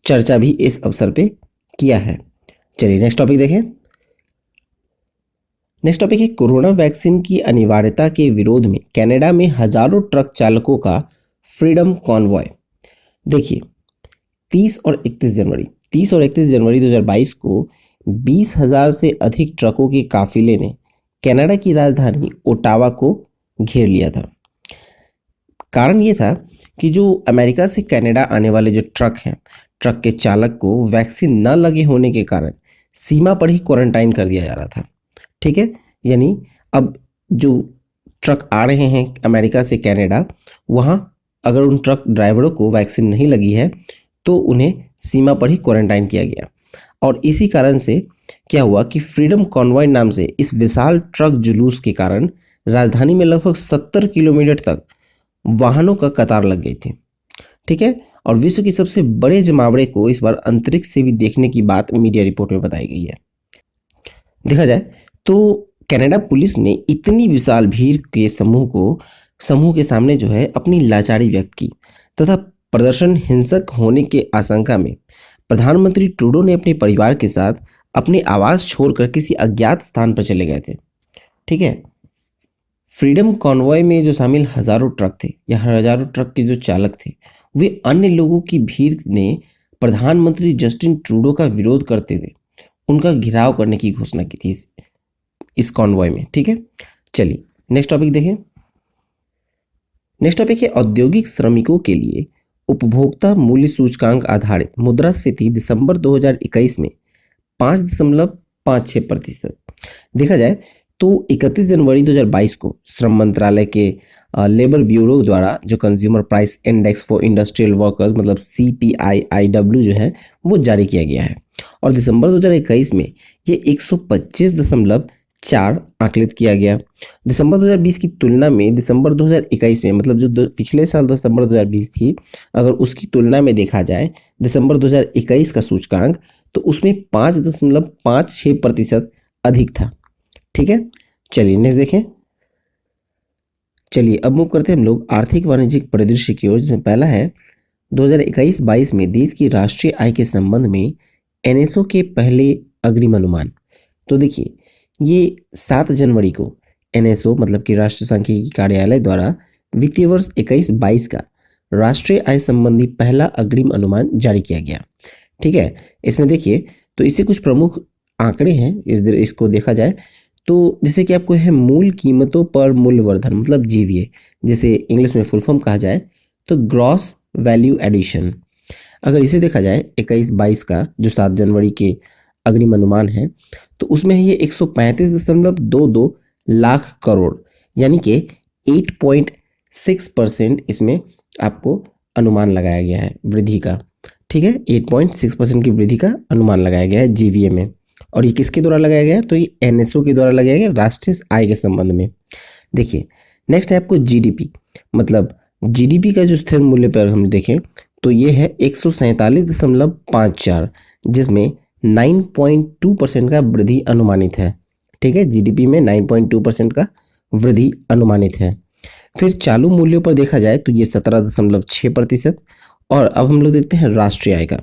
चर्चा भी इस अवसर पे किया है। चलिए नेक्स्ट टॉपिक देखें। नेक्स्ट टॉपिक है कोरोना वैक्सीन की अनिवार्यता के विरोध में कनाडा में हजारों ट्रक चालकों का फ्रीडम कॉन्वॉय। देखिए 30 और 31 जनवरी 2022 को 20,000 से अधिक ट्रकों के काफिले ने कनाडा की राजधानी ओटावा को घेर लिया था। कारण ये था कि जो अमेरिका से कनाडा आने वाले जो ट्रक हैं, ट्रक के चालक को वैक्सीन न लगे होने के कारण सीमा पर ही क्वारंटाइन कर दिया जा रहा था। ठीक है, यानी अब जो ट्रक आ रहे हैं अमेरिका से कनाडा, वहाँ अगर उन ट्रक ड्राइवरों को वैक्सीन नहीं लगी है तो उन्हें सीमा पर ही क्वारंटाइन किया गया। और इसी कारण से क्या हुआ कि फ्रीडम कॉन्वॉय नाम से इस विशाल ट्रक जुलूस के कारण राजधानी में लगभग 70 किलोमीटर तक वाहनों का कतार लग गई थी। ठीक है, और विश्व की सबसे बड़े जमावड़े को इस बार अंतरिक्ष से भी देखने की बात मीडिया रिपोर्ट में बताई गई है। देखा जाए तो कनाडा पुलिस ने इतनी विशाल भीड़ के समूह के सामने जो है अपनी लाचारी व्यक्त की तथा प्रदर्शन हिंसक होने के आशंका में प्रधानमंत्री ट्रूडो ने अपने परिवार के साथ अपने आवास छोड़कर किसी अज्ञात स्थान पर चले गए थे। ठीक है, फ्रीडम कॉन्वॉय में जो शामिल हजारों ट्रक थे या हजारों ट्रक के जो चालक थे वे अन्य लोगों की भीड़ ने प्रधानमंत्री जस्टिन ट्रूडो का विरोध करते हुए उनका घेराव करने की घोषणा की थी इस कॉन्वॉय में। ठीक है, चलिए नेक्स्ट टॉपिक देखें। नेक्स्ट टॉपिक है औद्योगिक श्रमिकों के लिए उपभोक्ता मूल्य सूचकांक आधारित मुद्रास्फीति दिसंबर 2021 में 5.56%। देखा जाए तो 31 जनवरी 2022 को श्रम मंत्रालय के लेबर ब्यूरो द्वारा जो consumer price index for industrial workers मतलब CPIIW जो है वो जारी किया गया है और दिसंबर 2021 में ये 125.4 आकलित किया गया। दिसंबर 2020 की तुलना में दिसंबर 2021 में मतलब जो पिछले साल दिसंबर 2020 थी, अगर उसकी तुलना में देखा जाए दिसंबर 2021 का सूचकांक तो उसमें 5.56% अधिक था। ठीक है, चलिए नेक्स्ट देखें। चलिए अब मूव करते हैं हम लोग आर्थिक वाणिज्यिक परिदृश्य की ओर, जिसमें पहला है 2021-22 में देश की राष्ट्रीय आय के संबंध में NSO के पहले अग्रिम अनुमान। तो देखिए ये 7 जनवरी को NSO मतलब कि राष्ट्रीय सांख्यिकी कार्यालय द्वारा वित्तीय वर्ष 21-22 का राष्ट्रीय आय संबंधी पहला अग्रिम अनुमान जारी किया गया। ठीक है, इसमें देखिए तो इससे कुछ प्रमुख आंकड़े हैं, इसको देखा जाए तो जैसे कि आपको है मूल कीमतों पर मूल्यवर्धन मतलब GVA, जिसे इंग्लिश में फुल फॉर्म कहा जाए तो ग्रॉस वैल्यू एडिशन। अगर इसे देखा जाए 21-22 का जो 7 जनवरी के अग्रिम अनुमान है तो उसमें है ये 135.22 लाख करोड़, यानी कि 8.6% इसमें आपको अनुमान लगाया गया है वृद्धि का। ठीक है, 8.6% की वृद्धि का अनुमान लगाया गया है GVA में। और ये किसके द्वारा लगाया गया? तो ये NSO के द्वारा लगाया गया राष्ट्रीय आय के संबंध में। देखिए नेक्स्ट है आपको GDP, मतलब GDP का जो स्थिर मूल्य पर हम देखें तो ये है 147.54, जिसमें 9.2% का वृद्धि अनुमानित है। ठीक है, GDP में 9.2% का वृद्धि अनुमानित है। फिर चालू मूल्यों पर देखा जाए तो ये 17.6%। और अब हम लोग देखते हैं राष्ट्रीय आय का।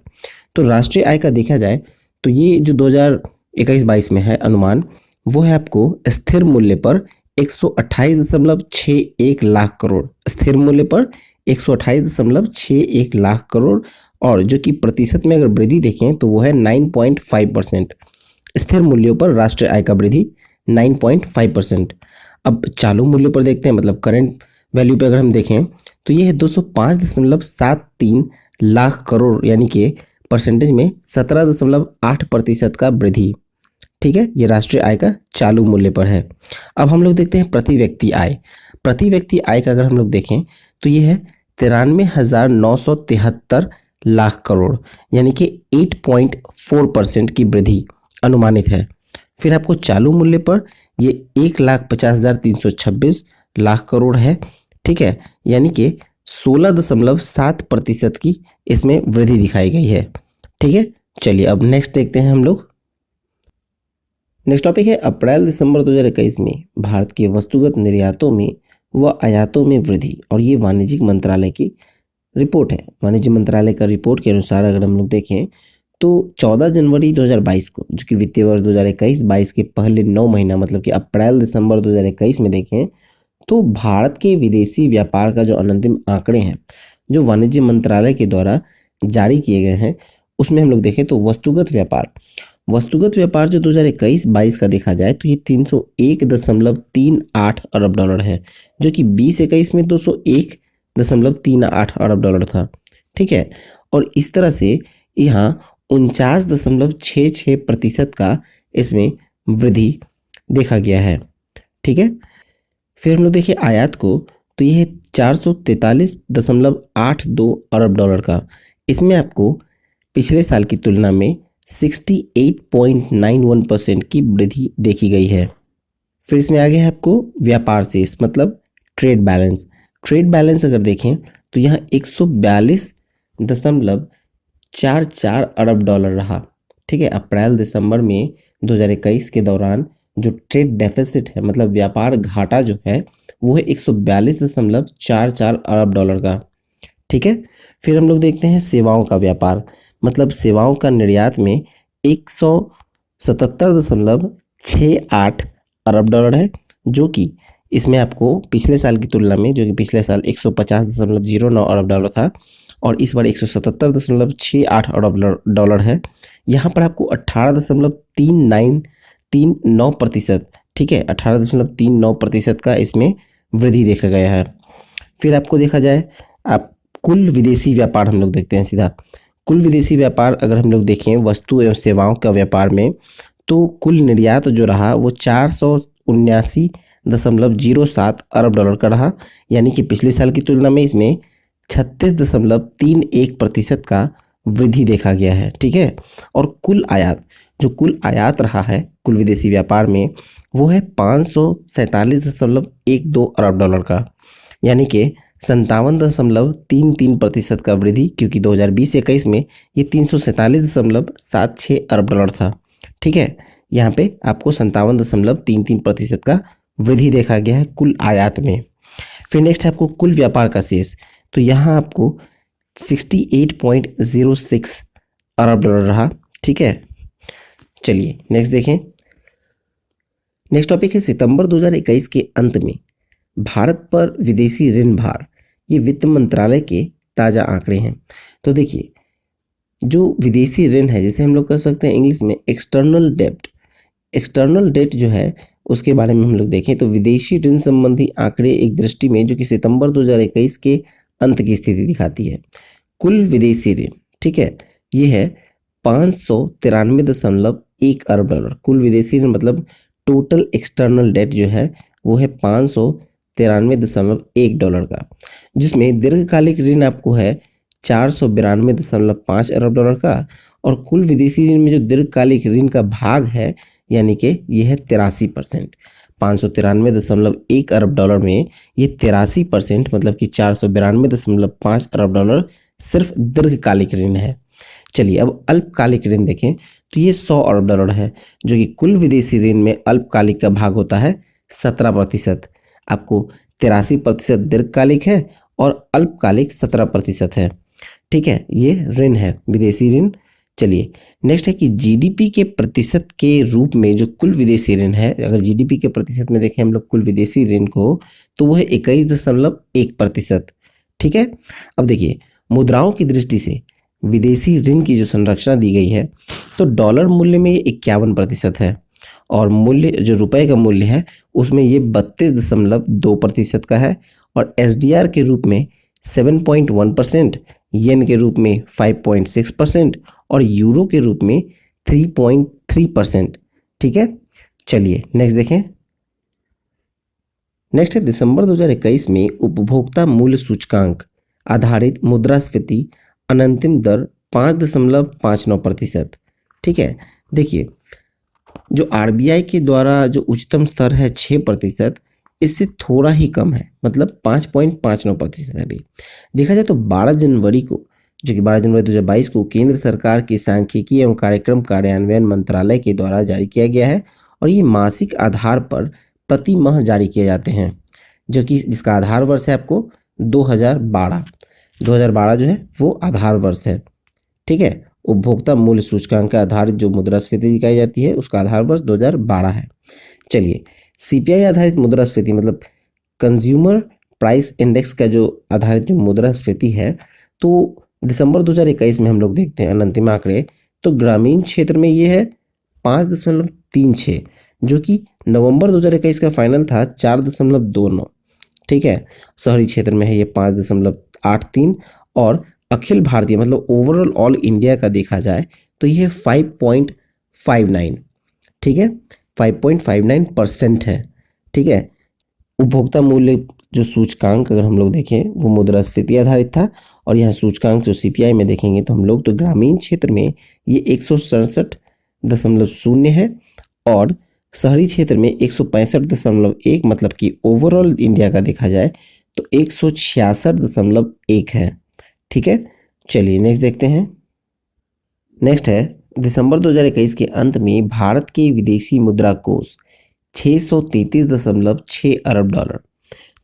तो राष्ट्रीय आय का देखा जाए तो ये जो 2021-22 में है अनुमान, वो है आपको स्थिर मूल्य पर 128.61 लाख करोड़, स्थिर मूल्य पर 128.61 लाख करोड़, और जो कि प्रतिशत में अगर वृद्धि देखें तो वो है 9.5%। स्थिर मूल्यों पर राष्ट्रीय आय का वृद्धि 9.5%। अब चालू मूल्य पर देखते हैं, मतलब करंट वैल्यू पे अगर हम देखें तो ये है 205.73 लाख करोड़, यानी कि परसेंटेज में 17.8% का वृद्धि। ठीक है, ये राष्ट्रीय आय का चालू मूल्य पर है। अब हम लोग देखते हैं प्रति व्यक्ति आय। प्रति व्यक्ति आय का अगर हम लोग देखें तो ये है 93,973 लाख करोड़, यानी कि 8.4% की वृद्धि अनुमानित है। फिर आपको चालू मूल्य पर ये 1,50,326 लाख करोड़ है। ठीक है, यानी कि 16.7% की इसमें वृद्धि दिखाई गई है। ठीक है, चलिए अब नेक्स्ट देखते हैं हम लोग। नेक्स्ट टॉपिक है अप्रैल दिसंबर 2021 में भारत के वस्तुगत निर्यातों में व आयातों में वृद्धि, और ये वाणिज्यिक मंत्रालय की रिपोर्ट है। वाणिज्य मंत्रालय का रिपोर्ट के अनुसार अगर हम लोग देखें तो 14 जनवरी 2022 को, जो कि वित्तीय वर्ष 2021-22 के पहले 9 महीना मतलब कि अप्रैल दिसंबर 2021 में देखें तो भारत के विदेशी व्यापार का जो अंतिम आंकड़े हैं जो वाणिज्य मंत्रालय के द्वारा जारी किए गए हैं, उसमें हम लोग देखें तो वस्तुगत व्यापार जो 2021-22 का देखा जाए तो ये 301.38 अरब डॉलर है, जो कि 2021 में 201.38 अरब डॉलर था। ठीक है, और इस तरह से यहाँ 49.66% का इसमें वृद्धि देखा गया है। ठीक है, फिर हम लोग देखिए आयात को तो ये है 443.82 अरब डॉलर का। इसमें आपको पिछले साल की तुलना में 68.91% की वृद्धि देखी गई है। फिर इसमें आगे है आपको व्यापार शेष मतलब ट्रेड बैलेंस अगर देखें तो यहाँ 142.44 अरब डॉलर रहा। ठीक है, अप्रैल दिसंबर में 2021 के दौरान जो ट्रेड डेफिसिट है मतलब व्यापार घाटा जो है वो है 142.44 अरब डॉलर का। ठीक है, फिर हम लोग देखते हैं सेवाओं का व्यापार, मतलब सेवाओं का निर्यात में 177.68 अरब डॉलर है, जो कि इसमें आपको पिछले साल की तुलना में, जो कि पिछले साल 150.09 अरब डॉलर था और इस बार 177.68 अरब डॉलर है। यहाँ पर आपको 18.39%, ठीक है, 18.39% का इसमें वृद्धि देखा गया है। फिर आपको देखा जाए आप कुल विदेशी व्यापार हम लोग देखते हैं सीधा, कुल विदेशी व्यापार अगर हम लोग देखें वस्तु एवं सेवाओं का व्यापार में, तो कुल निर्यात जो रहा वो 479.07 अरब डॉलर का रहा, यानी कि पिछले साल की तुलना में इसमें 36.31% का वृद्धि देखा गया है। ठीक है। और कुल आयात रहा है कुल विदेशी व्यापार में, वो है 547.12 अरब डॉलर का, यानी कि 57.33% का वृद्धि, क्योंकि 2020-21 में ये 347.76 अरब डॉलर था। ठीक है। यहाँ पे आपको 57.33% का वृद्धि देखा गया है कुल आयात में। फिर नेक्स्ट है आपको कुल व्यापार का शेष, तो यहाँ आपको 68.06 अरब डॉलर रहा। ठीक है। चलिए नेक्स्ट देखें। नेक्स्ट टॉपिक है सितंबर 2021 के अंत में भारत पर विदेशी ऋण भार। ये वित्त मंत्रालय के ताज़ा आंकड़े हैं। तो देखिए, जो विदेशी ऋण है, जिसे हम लोग कह सकते हैं इंग्लिश में एक्सटर्नल डेट जो है, उसके बारे में हम लोग देखें तो विदेशी ऋण संबंधी आंकड़े एक दृष्टि में जो कि सितंबर 2021 के अंत की स्थिति दिखाती है। कुल विदेशी ऋण, ठीक है, ये है 593.1 अरब डॉलर। कुल विदेशी ऋण मतलब टोटल एक्सटर्नल डेट जो है वो है 593.1 डॉलर का, जिसमें दीर्घकालिक ऋण आपको है 492.5 अरब डॉलर का। और कुल विदेशी ऋण में जो दीर्घकालिक ऋण का भाग है, यानी कि ये है 83%। 593.1 अरब डॉलर में ये 83% मतलब कि 492.5 अरब डॉलर सिर्फ दीर्घकालिक ऋण है। चलिए अब अल्पकालिक ऋण देखें तो ये 100 अरब डॉलर है, जो कि कुल विदेशी ऋण में अल्पकालिक का भाग होता है 17%। आपको 83% दीर्घकालिक है और अल्पकालिक 17% है। ठीक है, ये ऋण है विदेशी ऋण। चलिए नेक्स्ट है कि जीडीपी के प्रतिशत के रूप में जो कुल विदेशी ऋण है, अगर जीडीपी के प्रतिशत में देखें हम लोग कुल विदेशी ऋण को, तो वो है 21.1%। ठीक है। अब देखिए, मुद्राओं की दृष्टि से विदेशी ऋण की जो संरचना दी गई है, तो डॉलर मूल्य में ये 51% है, और मूल्य जो रुपए का मूल्य है उसमें ये 32.2% का है, और एसडीआर के रूप में 7.1%, येन के रूप में 5.6% और यूरो के रूप में 3.3%। ठीक है। चलिए नेक्स्ट देखें। नेक्स्ट है दिसंबर 2021 में उपभोक्ता मूल्य सूचकांक आधारित मुद्रास्फीति अनंतिम दर 5.59%। ठीक है। देखिए, जो आरबीआई के द्वारा जो उच्चतम स्तर है 6%, इससे थोड़ा ही कम है, मतलब 5.59% है। अभी देखा जाए तो 12 जनवरी को, जो कि 12 जनवरी 2022 को केंद्र सरकार के सांख्यिकी एवं कार्यक्रम कार्यान्वयन मंत्रालय के द्वारा जारी किया गया है, और ये मासिक आधार पर प्रति माह जारी किए जाते हैं, जो कि जिसका आधार वर्ष है आपको 2012 जो है वो आधार वर्ष है। ठीक है। उपभोक्ता मूल्य सूचकांक का आधारित जो मुद्रास्फीति दिखाई जाती है उसका आधार वर्ष 2012 है। चलिए, सीपीआई आधारित मुद्रास्फीति मतलब कंज्यूमर प्राइस इंडेक्स का जो आधारित जो मुद्रास्फीति है, तो दिसंबर 2021 में हम लोग देखते हैं अंतिम आंकड़े, तो ग्रामीण क्षेत्र में ये है 5.36, जो कि नवंबर 2021 का फाइनल था 4.29। ठीक है। शहरी क्षेत्र में है ये 5.83, और अखिल भारतीय मतलब ओवरऑल ऑल इंडिया का देखा जाए तो ये 5.59। ठीक है, 5.59% है। ठीक है। उपभोक्ता मूल्य जो सूचकांक अगर हम लोग देखें वो मुद्रास्फीति आधारित था, और यहाँ सूचकांक जो सीपीआई में देखेंगे तो हम लोग तो ग्रामीण क्षेत्र में ये 167.0 है, और शहरी क्षेत्र में 165.1, मतलब कि ओवरऑल इंडिया का देखा जाए तो 166.1 है। ठीक है। चलिए नेक्स्ट देखते हैं। नेक्स्ट है दिसंबर 2021 के अंत में भारत के विदेशी मुद्रा कोष 633.6 अरब डॉलर।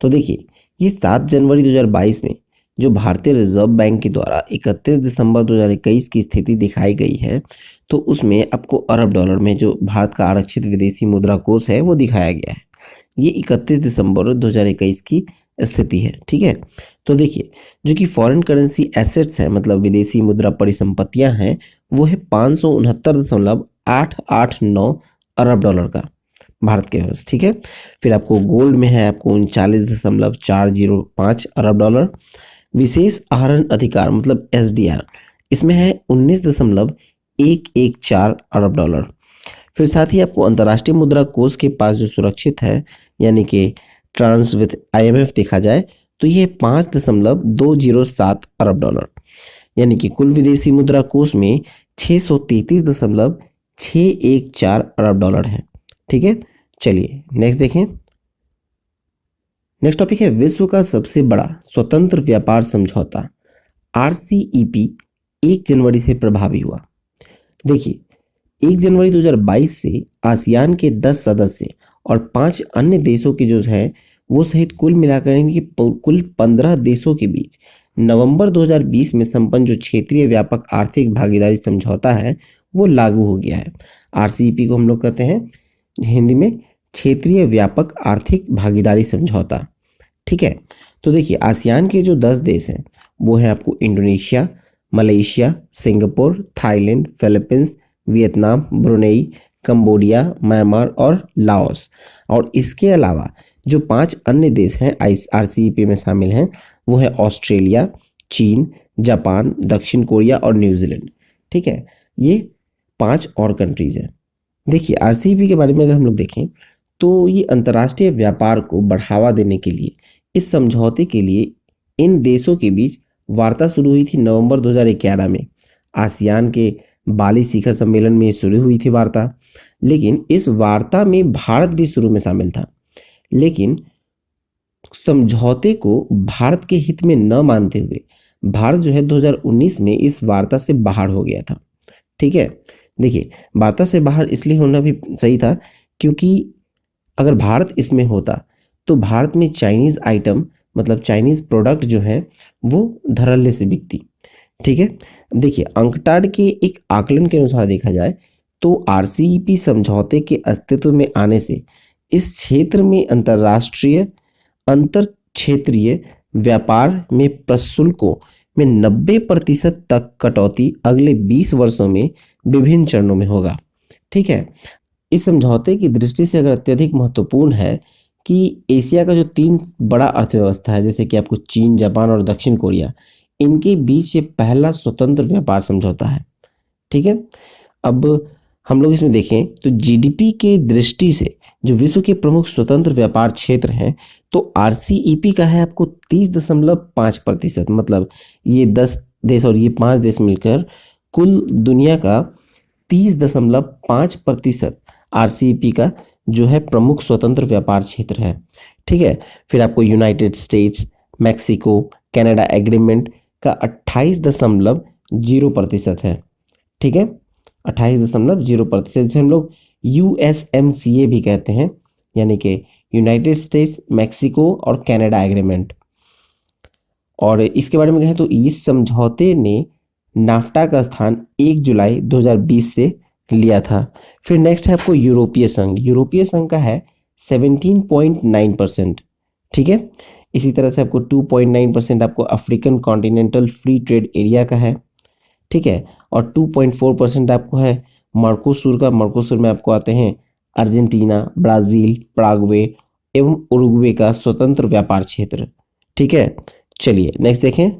तो देखिए, ये 7 जनवरी 2022 में जो भारतीय रिजर्व बैंक के द्वारा 31 दिसंबर 2021 की स्थिति दिखाई गई है, तो उसमें आपको अरब डॉलर में जो भारत का आरक्षित विदेशी मुद्रा कोष है वो दिखाया गया है। ये 31 दिसंबर 2021 की स्थिति है। ठीक है। तो देखिए, जो कि फॉरेन करेंसी एसेट्स है मतलब विदेशी मुद्रा परिसंपत्तियां हैं, वो है 569.889 अरब डॉलर का भारत के पास। ठीक है। फिर आपको गोल्ड में है आपको 39.405 अरब डॉलर। विशेष आहरण अधिकार मतलब एसडीआर इसमें है 19.114 अरब डॉलर। फिर साथ ही आपको अंतर्राष्ट्रीय मुद्रा कोष के पास जो सुरक्षित है यानी कि ट्रांस विथ IMF देखा जाए तो ये 5.207 अरब डॉलर, यानी कि कुल विदेशी मुद्रा कोष में 633.614 अरब डॉलर है। ठीक है, चलिए नेक्स्ट देखें। नेक्स्ट टॉपिक है विश्व का सबसे बड़ा स्वतंत्र व्यापार समझौता RCEP 1 जनवरी से प्रभावी हुआ। देखिए 1 जनवरी 2022 से आसियान के 10 सदस्य और 5 अन्य देशों के जो है वो सहित कुल मिलाकर इनकी कुल 15 देशों के बीच नवंबर 2020 में संपन्न जो क्षेत्रीय व्यापक आर्थिक भागीदारी समझौता है वो लागू हो गया है। RCEP को हम लोग कहते हैं हिंदी में क्षेत्रीय व्यापक आर्थिक भागीदारी समझौता। ठीक है, तो देखिए आसियान के जो 10 देश हैं वो है आपको Indonesia, Malaysia, Singapore, Thailand, Philippines, Vietnam, Brunei, Cambodia, Myanmar और लाओस। और इसके अलावा जो 5 अन्य देश हैं RCEP में शामिल हैं वो है ऑस्ट्रेलिया, चीन, जापान, दक्षिण कोरिया और न्यूजीलैंड। ठीक है, ये 5 और कंट्रीज हैं। देखिए RCEP के बारे में अगर हम लोग देखें तो ये अंतर्राष्ट्रीय व्यापार को बढ़ावा देने के लिए इस समझौते के लिए इन देशों के बीच वार्ता शुरू हुई थी नवंबर 2011 में। आसियान के बाली शिखर सम्मेलन में शुरू हुई थी वार्ता, लेकिन इस वार्ता में भारत भी शुरू में शामिल था, लेकिन समझौते को भारत के हित में न मानते हुए भारत जो है 2019 में इस वार्ता से बाहर हो गया था। ठीक है, देखिए वार्ता से बाहर इसलिए होना भी सही था क्योंकि अगर भारत इसमें होता तो भारत में चाइनीज आइटम मतलब चाइनीज प्रोडक्ट जो है वो धड़ल्ले से बिकती। ठीक है, देखिए अंकटाड के एक आकलन के अनुसार देखा जाए तो RCEP समझौते के अस्तित्व में आने से इस क्षेत्र में अंतर क्षेत्रीय व्यापार में प्रशुल्कों में 90% तक कटौती अगले 20 वर्षों में विभिन्न चरणों में होगा। ठीक है, इस समझौते की दृष्टि से अगर अत्यधिक महत्वपूर्ण है कि एशिया का जो 3 बड़ा अर्थव्यवस्था है जैसे कि आपको चीन, जापान और दक्षिण कोरिया, इनके बीच ये पहला स्वतंत्र व्यापार समझौता है। ठीक है, अब हम लोग इसमें देखें तो GDP के दृष्टि से जो विश्व के प्रमुख स्वतंत्र व्यापार क्षेत्र हैं तो RCEP का है आपको 30.5%, मतलब ये 10 देश और ये 5 देश मिलकर कुल दुनिया का 30.5% RCEP का जो है प्रमुख स्वतंत्र व्यापार क्षेत्र है। ठीक है, फिर आपको United states, Mexico, Canada agreement का 28.0% है। ठीक है, 28.0%, जिसे हम लोग USMCA भी कहते हैं, यानी कि यूनाइटेड स्टेट्स, मैक्सिको और कनाडा एग्रीमेंट। और इसके बारे में कहें तो इस समझौते ने नाफ्टा का स्थान 1 जुलाई 2020 से लिया था। फिर नेक्स्ट है आपको यूरोपीय संघ का है 17.9%। ठीक है, इसी तरह से आपको 2.9% आपको African continental free trade area का है। ठीक है, और 2.4% आपको है मर्कोसुर का। मर्कोसुर में आपको आते हैं अर्जेंटीना, ब्राजील, पैराग्वे एवं उरुग्वे का स्वतंत्र व्यापार क्षेत्र। ठीक है, चलिए नेक्स्ट देखें।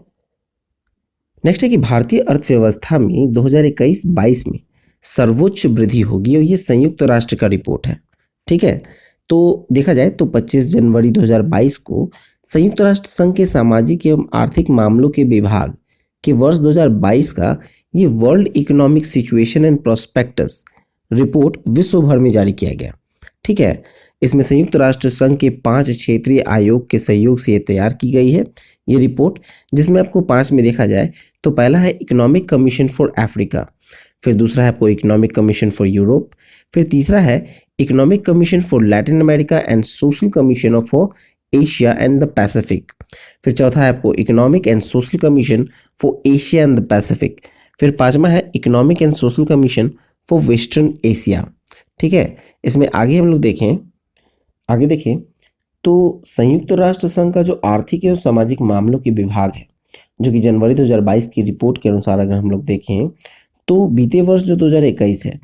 नेक्स्ट है कि भारतीय अर्थव्यवस्था में 2021-22 में सर्वोच्च वृद्धि होगी और ये संयुक्त राष्ट्र का रिपोर्ट है। ठीक है, तो देखा जाए तो 25 जनवरी 2022 को संयुक्त राष्ट्र संघ के सामाजिक एवं आर्थिक मामलों के विभाग के वर्ष 2022 का ये world economic situation and prospectus report विश्व भर में जारी किया गया। ठीक है, इसमें संयुक्त राष्ट्र संघ के 5 क्षेत्रीय आयोग के सहयोग से ये तैयार की गई है ये रिपोर्ट, जिसमें आपको 5 में देखा जाए तो पहला है इकोनॉमिक कमीशन फॉर अफ्रीका, फिर दूसरा है आपको इकोनॉमिक कमीशन फॉर यूरोप, फिर तीसरा है economic commission for Latin America and social commission for Asia and the Pacific, फिर चौथा है आपको economic and social commission for Asia and the Pacific, फिर पांचवा है economic and social commission for western Asia. ठीक है, इसमें आगे हम लोग देखें तो संयुक्त राष्ट्र संघ का जो आर्थिक एवं सामाजिक मामलों के विभाग है जो कि जनवरी 2022 की रिपोर्ट के अनुसार अगर हम लोग देखें तो बीते वर्ष जो 2021 है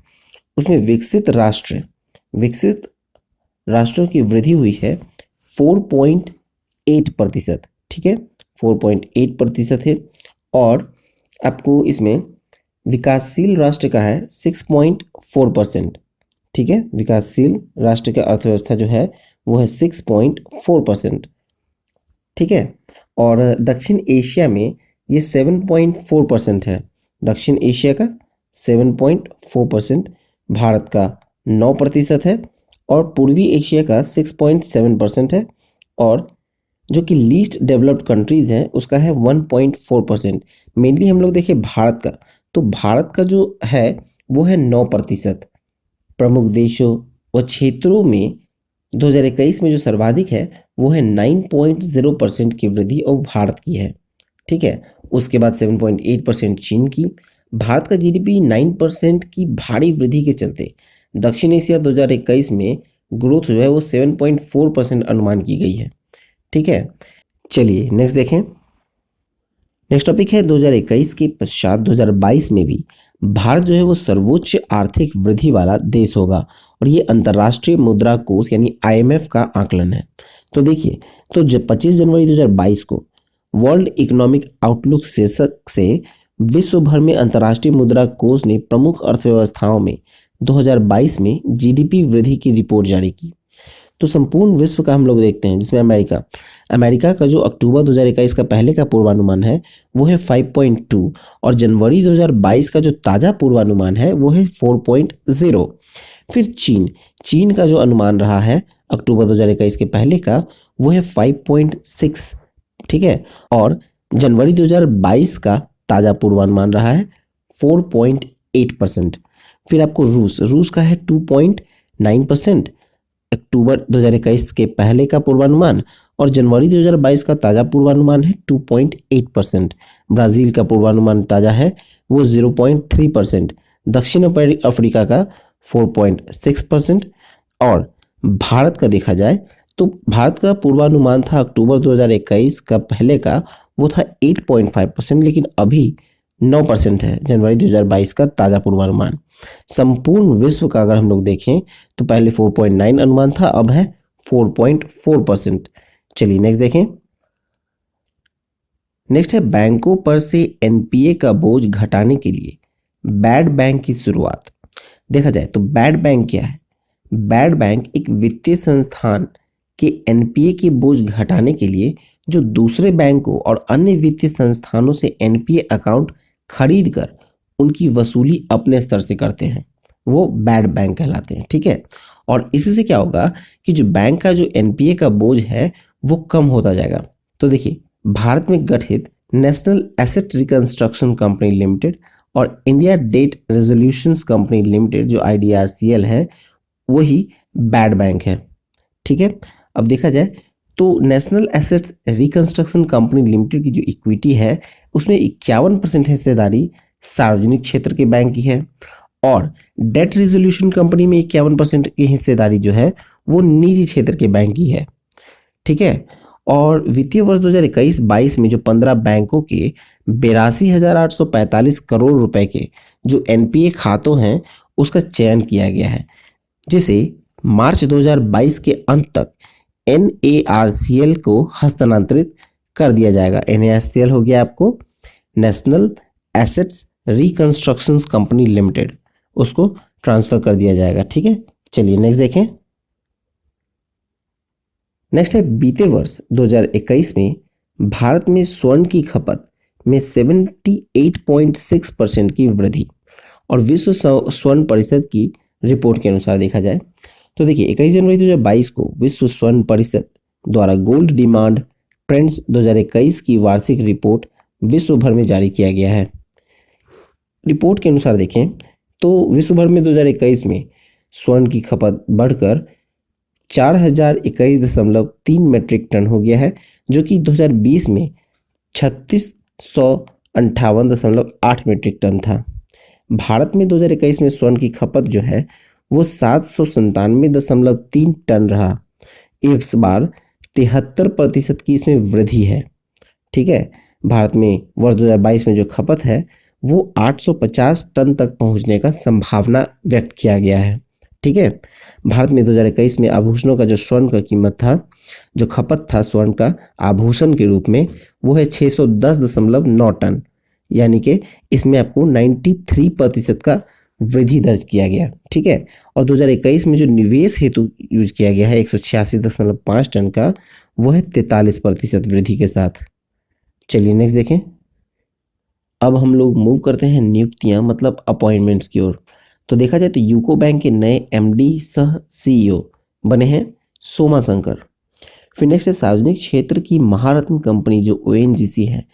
उसमें विकसित राष्ट्रों की वृद्धि हुई है 4.8%। ठीक है, 4.8% है। और आपको इसमें विकासशील राष्ट्र का है 6.4%। ठीक है, विकासशील राष्ट्र का अर्थव्यवस्था जो है वो है 6.4%। ठीक है, और दक्षिण एशिया में ये 7.4% है। दक्षिण एशिया का 7.4%, भारत का 9% है, और पूर्वी एशिया का 6.7% है, और जो कि लीस्ट डेवलप्ड कंट्रीज हैं उसका है 1.4%। मेनली हम लोग देखें भारत का, तो भारत का जो है वो है 9%। प्रमुख देशों व क्षेत्रों में 2021 में जो सर्वाधिक है वो है 9.0% की वृद्धि और भारत की है। ठीक है, उसके बाद 7.8% चीन की। भारत का जीडीपी 9% की भारी वृद्धि के चलते दक्षिण एशिया 2021 में ग्रोथ जो है वो 7.4% अनुमान की गई है। ठीक है, चलिए नेक्स्ट देखें। नेक्स्ट टॉपिक है 2021 के पश्चात 2022 में भी भारत जो है वो सर्वोच्च आर्थिक वृद्धि वाला देश होगा, और ये अंतर्राष्ट्रीय मुद्रा कोष यानी आईएमएफ का आकलन है। तो देखिए, तो 25 जनवरी 2022 को वर्ल्ड इकोनॉमिक आउटलुक शीर्षक से विश्व भर में अंतर्राष्ट्रीय मुद्रा कोष ने प्रमुख अर्थव्यवस्थाओं में 2022 में जीडीपी वृद्धि की रिपोर्ट जारी की। तो संपूर्ण विश्व का हम लोग देखते हैं, जिसमें अमेरिका का जो अक्टूबर 2021 का पहले का पूर्वानुमान है वो है 5.2, और जनवरी 2022 का जो ताज़ा पूर्वानुमान है वो है 4.0। फिर चीन का जो अनुमान रहा है अक्टूबर 2021 के पहले का वो है 5.6। ठीक है, और जनवरी 2022 का ताज़ा पूर्वानुमान रहा है 4.8%। फिर आपको रूस का है 2.9% अक्टूबर 2021 के पहले का पूर्वानुमान, और जनवरी 2022 का ताज़ा पूर्वानुमान है 2.8%। ब्राज़ील का पूर्वानुमान ताज़ा है वो 0.3%। दक्षिण अफ्रीका का 4.6%। और भारत का देखा जाए तो भारत का पूर्वानुमान था अक्टूबर 2021 का पहले का वो था 8.5%, लेकिन अभी 9% है जनवरी 2022 का ताज़ा पूर्वानुमान। संपूर्ण विश्व का अगर हम लोग देखें तो पहले 4.9 अनुमान था, अब है 4.4%। चलिए नेक्स्ट देखें। नेक्स्ट है बैंकों पर से एनपीए का बोझ घटाने के लिए बैड बैंक की शुरुआत। देखा जाए तो बैड बैंक क्या है? बैड बैंक एक वित्तीय संस्थान के एनपीए के बोझ घटाने के लिए जो दूसरे बैंकों और अन्य वित्तीय संस्थानों से एनपीए अकाउंट खरीद कर उनकी वसूली अपने स्तर से करते हैं, वो बैड बैंक कहलाते हैं। ठीक है, और इससे क्या होगा कि जो बैंक का जो एनपीए का बोझ है वो कम होता जाएगा। तो देखिए, भारत में गठित national asset reconstruction company limited और India debt resolutions company limited जो आईडीआरसीएल है वही बैड बैंक है। ठीक है, अब देखा जाए तो national assets reconstruction company limited की जो इक्विटी है उसमें 51% हिस्सेदारी सार्वजनिक क्षेत्र के बैंक की है, और डेट रेजोल्यूशन कंपनी में 51% की हिस्सेदारी जो है वो निजी क्षेत्र के बैंक की है। ठीक है, और वित्तीय वर्ष 2021-22 में जो 15 बैंकों के 82,845 करोड़ रुपए के जो एनपीए खातों हैं उसका चयन किया गया है, जिसे मार्च 2022 के अंत तक एनएआरसीएल को हस्तांतरित कर दिया जाएगा। एनएआरसीएल हो गया आपको national assets reconstruction company limited, उसको ट्रांसफर कर दिया जाएगा। ठीक है, चलिए नेक्स्ट देखें। नेक्स्ट है बीते वर्ष 2021 में भारत में स्वर्ण की खपत में 78.6% की वृद्धि, और विश्व स्वर्ण परिषद की रिपोर्ट के अनुसार देखा जाए तो देखिए 21 जनवरी 2022 को विश्व स्वर्ण परिषद द्वारा गोल्ड डिमांड ट्रेंड्स 2021 की वार्षिक रिपोर्ट विश्व भर में जारी किया गया है। रिपोर्ट के अनुसार देखें तो विश्व भर में 2021 में स्वर्ण की खपत बढ़कर 4021.3 मीट्रिक टन हो गया है, जो कि 2020 में 3658.8 मीट्रिक टन था। भारत में 2021 में स्वर्ण की खपत जो है वो 797.3 टन रहा। इस बार 73% की इसमें वृद्धि है। ठीक है, भारत में वर्ष 2022 में जो खपत है वो 850 टन तक पहुंचने का संभावना व्यक्त किया गया है। ठीक है, भारत में 2021 में आभूषणों का जो स्वर्ण का कीमत था, जो खपत था स्वर्ण का आभूषण के रूप में, वो है 610.9 टन, यानी कि इसमें आपको 93% का वृद्धि दर्ज किया गया। ठीक है, और 2021 में जो निवेश हेतु यूज किया गया है 186.5 टन का, वो है 43% वृद्धि के साथ। चलिए नेक्स्ट देखें। अब हम लोग मूव करते हैं नियुक्तियां मतलब अपॉइंटमेंट्स की ओर। तो देखा जाए तो यूको बैंक के नए एमडी सह सीईओ बने हैं सोमा शंकर। फिर नेक्स्ट है सार्वजनिक क्षेत्र की महारत्न कंपनी जो ओएनजीसी है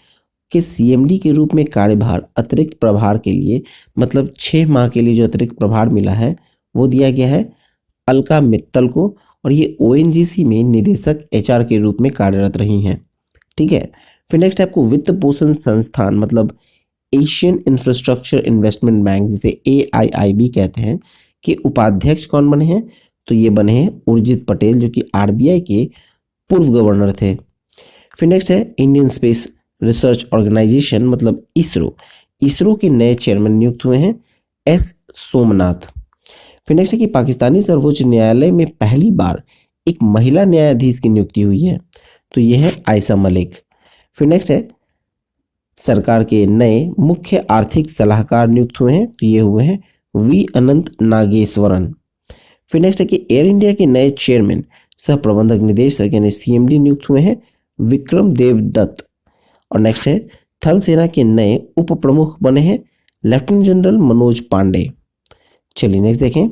के सीएमडी के रूप में कार्यभार अतिरिक्त प्रभार के लिए, मतलब 6 माह के लिए जो अतिरिक्त प्रभार मिला है वो दिया गया है अलका मित्तल को, और ये ओएनजीसी में निदेशक एचआर के रूप में कार्यरत रही हैं। ठीक है, फिर नेक्स्ट है आपको वित्त पोषण संस्थान मतलब एशियन इंफ्रास्ट्रक्चर इन्वेस्टमेंट बैंक जिसे एआईआईबी कहते हैं के उपाध्यक्ष कौन बने हैं, तो ये बने हैं उर्जित पटेल जो कि आरबीआई के पूर्व गवर्नर थे। फिर नेक्स्ट है इंडियन स्पेस रिसर्च ऑर्गेनाइजेशन मतलब इसरो, इसरो के नए चेयरमैन नियुक्त हुए हैं एस सोमनाथ। फिर नेक्स्ट है कि पाकिस्तानी सर्वोच्च न्यायालय में पहली बार एक महिला न्यायाधीश की नियुक्ति हुई है, तो यह है आयशा मलिक। फिर नेक्स्ट है सरकार के नए मुख्य आर्थिक सलाहकार नियुक्त हुए हैं, तो ये हुए हैं वी अनंत नागेश्वरन। फिर नेक्स्ट है कि एयर इंडिया के नए चेयरमैन सह प्रबंधक निदेशक यानी सीएमडी नियुक्त हुए हैं विक्रम देव दत्त। और नेक्स्ट है थल सेना के नए उप प्रमुख बने हैं लेफ्टिनेंट जनरल मनोज पांडे। चलिए नेक्स्ट देखें।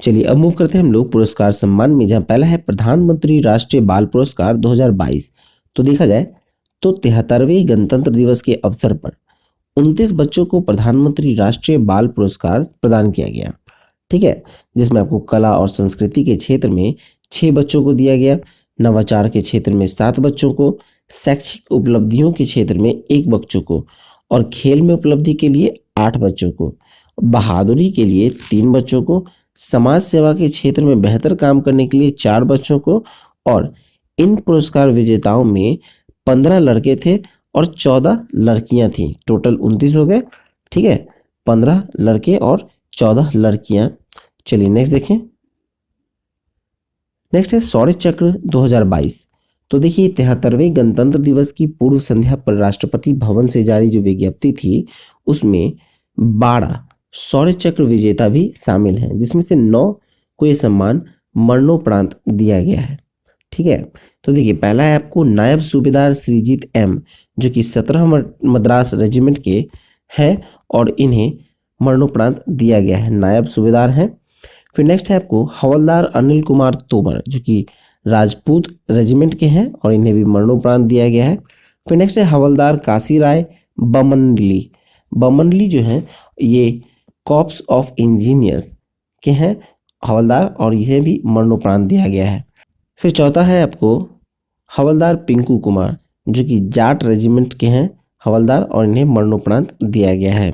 चलिए अब मूव करते हैं हम लोग पुरस्कार सम्मान में, जहां पहला है प्रधानमंत्री राष्ट्रीय बाल पुरस्कार 2022। तो देखा जाए तो 73वें गणतंत्र दिवस के अवसर पर 29 बच्चों को प्रधानमंत्री राष्ट्रीय बाल पुरस्कार प्रदान किया गया। ठीक है, जिसमें आपको कला और संस्कृति के क्षेत्र में 6 बच्चों को दिया गया, नवाचार के क्षेत्र में 7 बच्चों को, शैक्षिक उपलब्धियों के क्षेत्र में 1 बच्चों को, और खेल में उपलब्धि के लिए 8 बच्चों को, बहादुरी के लिए 3 बच्चों को, समाज सेवा के क्षेत्र में बेहतर काम करने के लिए 4 बच्चों को, और इन पुरस्कार विजेताओं में 15 लड़के थे और 14 लड़कियां थी, टोटल 29 हो गए। ठीक है, 15 लड़के और 14 लड़कियां। चलिए नेक्स्ट देखें। नेक्स्ट है शौर्य चक्र 2022। तो देखिए 73वें गणतंत्र दिवस की पूर्व संध्या पर राष्ट्रपति भवन से जारी जो विज्ञप्ति थी उसमें 12 शौर्य चक्र विजेता भी शामिल हैं, जिसमें से 9 को ये सम्मान मरणोपरांत दिया गया है। ठीक है, तो देखिए पहला है आपको नायब सूबेदार श्रीजीत एम जो कि 17 मद्रास रेजिमेंट के हैं और इन्हें मरणोपरांत दिया गया है, नायब सूबेदार हैं। फिर नेक्स्ट है आपको हवलदार अनिल कुमार तोमर जो कि राजपूत रेजिमेंट के हैं और इन्हें भी मरणोपरांत दिया गया है। फिर नेक्स्ट है हवलदार काशी राय बमनली, बमनली जो है ये कॉर्प्स ऑफ इंजीनियर्स के हैं हवलदार और इन्हें भी मरणोपरांत दिया गया है। फिर चौथा है आपको हवलदार पिंकू कुमार जो कि जाट रेजिमेंट के हैं हवलदार और इन्हें मरणोपरांत दिया गया है।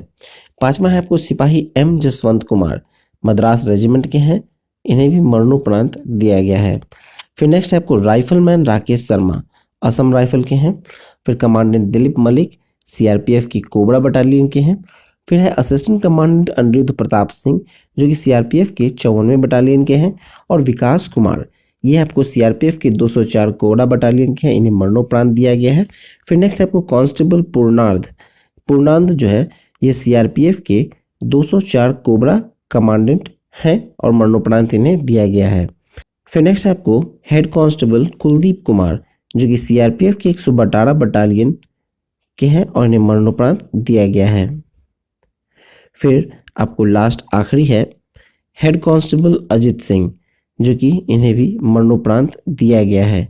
पांचवा है आपको सिपाही एम जसवंत कुमार मद्रास रेजिमेंट के हैं, इन्हें भी मरणोपरांत दिया गया है। फिर नेक्स्ट है आपको राइफलमैन राकेश शर्मा असम राइफल के हैं। फिर कमांडेंट दिलीप मलिक सीआरपीएफ की कोबरा बटालियन के हैं। फिर है असिस्टेंट कमांडेंट अनिरुद्ध प्रताप सिंह जो कि सीआरपीएफ के 54वें बटालियन के हैं। और विकास कुमार ये आपको सीआरपीएफ के 204 कोबरा बटालियन के हैं, इन्हें मरणोपरांत दिया गया है। फिर नेक्स्ट आपको कांस्टेबल पूर्णांद जो है ये सीआरपीएफ के 204 कोबरा कमांडेंट हैं और मरणोपरांत इन्हें दिया गया है। फिर नेक्स्ट आपको हेड कांस्टेबल कुलदीप कुमार जो कि सीआरपीएफ के 112 बटालियन के हैं और इन्हें मरणोपरांत दिया गया है। फिर आपको लास्ट आखिरी है हेड कांस्टेबल अजित सिंह जो कि इन्हें भी मरणोपरांत दिया गया है।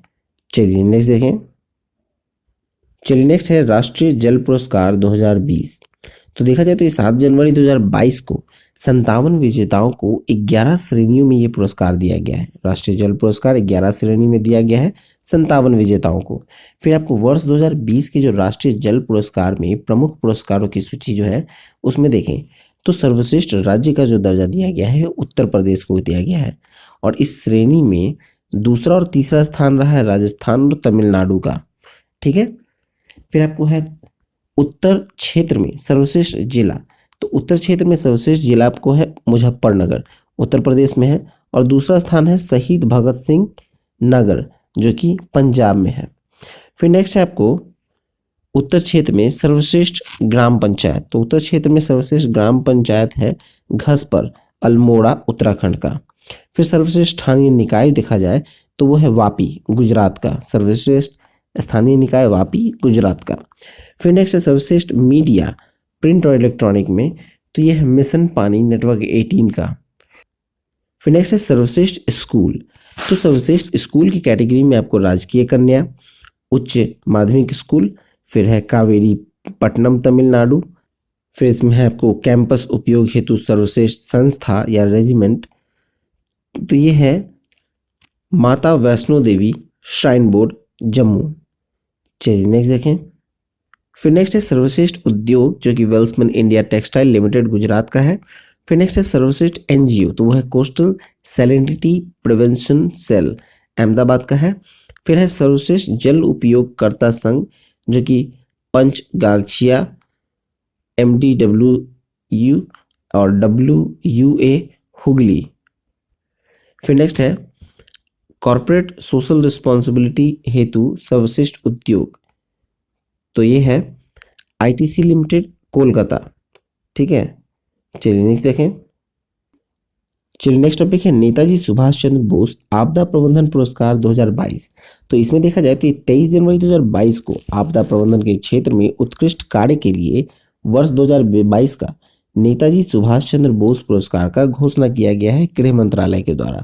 चलिए नेक्स्ट देखें। चलिए नेक्स्ट है राष्ट्रीय जल पुरस्कार 2020। तो देखा जाए तो ये 7 जनवरी 2022 को 57 विजेताओं को 11 श्रेणियों में ये पुरस्कार दिया गया है। राष्ट्रीय जल पुरस्कार 11 श्रेणी में दिया गया है 57 विजेताओं को। फिर आपको वर्ष 2020 के जो राष्ट्रीय जल पुरस्कार में प्रमुख पुरस्कारों की सूची जो है उसमें देखें तो सर्वश्रेष्ठ राज्य का जो दर्जा दिया गया है उत्तर प्रदेश को दिया गया है और इस श्रेणी में दूसरा और तीसरा स्थान रहा है राजस्थान और तमिलनाडु का। ठीक है, फिर आपको है उत्तर क्षेत्र में सर्वश्रेष्ठ जिला, तो उत्तर क्षेत्र में सर्वश्रेष्ठ जिला आपको है मुजफ्फरनगर उत्तर प्रदेश में है और दूसरा स्थान है शहीद भगत सिंह नगर जो कि पंजाब में है। फिर नेक्स्ट है आपको उत्तर क्षेत्र में सर्वश्रेष्ठ ग्राम पंचायत, तो उत्तर क्षेत्र में सर्वश्रेष्ठ ग्राम पंचायत है घसपर, अल्मोड़ा, उत्तराखंड का। फिर सर्वश्रेष्ठ स्थानीय निकाय देखा जाए तो वो है वापी, गुजरात का। सर्वश्रेष्ठ स्थानीय निकाय वापी, गुजरात का। फिर नेक्स्ट है सर्वश्रेष्ठ मीडिया, प्रिंट और इलेक्ट्रॉनिक में, तो ये है मिशन पानी नेटवर्क 18 का। फिर नेक्स्ट है सर्वश्रेष्ठ स्कूल, तो सर्वश्रेष्ठ स्कूल की कैटेगरी में आपको राजकीय कन्या उच्च माध्यमिक स्कूल, फिर है कावेरी पट्टनम तमिलनाडु, फिर इसमें है आपको कैंपस उपयोग हेतु सर्वश्रेष्ठ संस्था या रेजिमेंट, तो ये है माता वैष्णो देवी श्राइन बोर्ड जम्मू। चलिए नेक्स्ट देखें। फिर नेक्स्ट है सर्वश्रेष्ठ उद्योग जो कि वेल्समन इंडिया टेक्सटाइल लिमिटेड गुजरात का है। फिर नेक्स्ट है सर्वश्रेष्ठ एनजीओ, तो वो है coastal salinity prevention cell, Ahmedabad का है। फिर है सर्वश्रेष्ठ जल उपयोगकर्ता संघ जो कि पंचगाछिया, MDWU और WUA हुगली। फिर नेक्स्ट है कॉर्पोरेट सोशल रिस्पॉन्सिबिलिटी हेतु सर्वश्रेष्ठ उद्योग, तो ये है ITC लिमिटेड कोलकाता, ठीक है। चलिए नेक्स्ट देखें। चलिए नेक्स्ट टॉपिक है नेताजी सुभाष चंद्र बोस आपदा प्रबंधन पुरस्कार 2022। तो इसमें देखा जाए तो 23 जनवरी 2022 को आपदा प्रबंधन के क्षेत्र में उत्कृष्ट कार्य के लिए वर्ष 2022 का नेताजी सुभाष चंद्र बोस पुरस्कार का घोषणा किया गया है गृह मंत्रालय के द्वारा,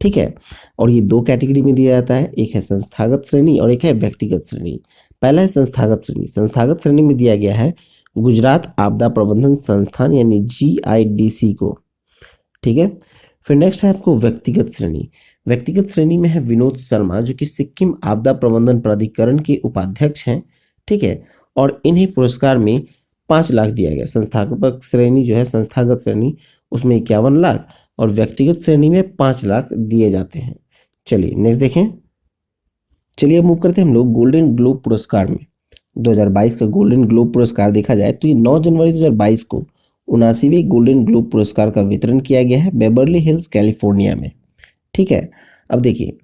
ठीक है। और ये दो कैटेगरी में दिया जाता है, एक है संस्थागत श्रेणी और एक है व्यक्तिगत श्रेणी। पहला है संस्थागत श्रेणी। संस्थागत श्रेणी में दिया गया है गुजरात आपदा प्रबंधन संस्थान यानी GIDC को, ठीक है। फिर नेक्स्ट है आपको व्यक्तिगत श्रेणी। व्यक्तिगत श्रेणी में है विनोद शर्मा जो कि सिक्किम आपदा प्रबंधन प्राधिकरण के उपाध्यक्ष हैं, ठीक है। और इन्हें पुरस्कार में 5 लाख दिया गया। संस्थापक श्रेणी जो है संस्थागत श्रेणी उसमें 51 लाख और व्यक्तिगत श्रेणी में 5 लाख दिए जाते हैं। चलिए नेक्स्ट देखें। चलिए अब मूव करते हैं हम लोग गोल्डन ग्लोब पुरस्कार में। 2022 का गोल्डन ग्लोब पुरस्कार देखा जाए तो ये 9 जनवरी 2022 को 79वें गोल्डन ग्लोब पुरस्कार का वितरण किया गया है बेवर्ली हिल्स कैलिफोर्निया में, ठीक है। अब देखिए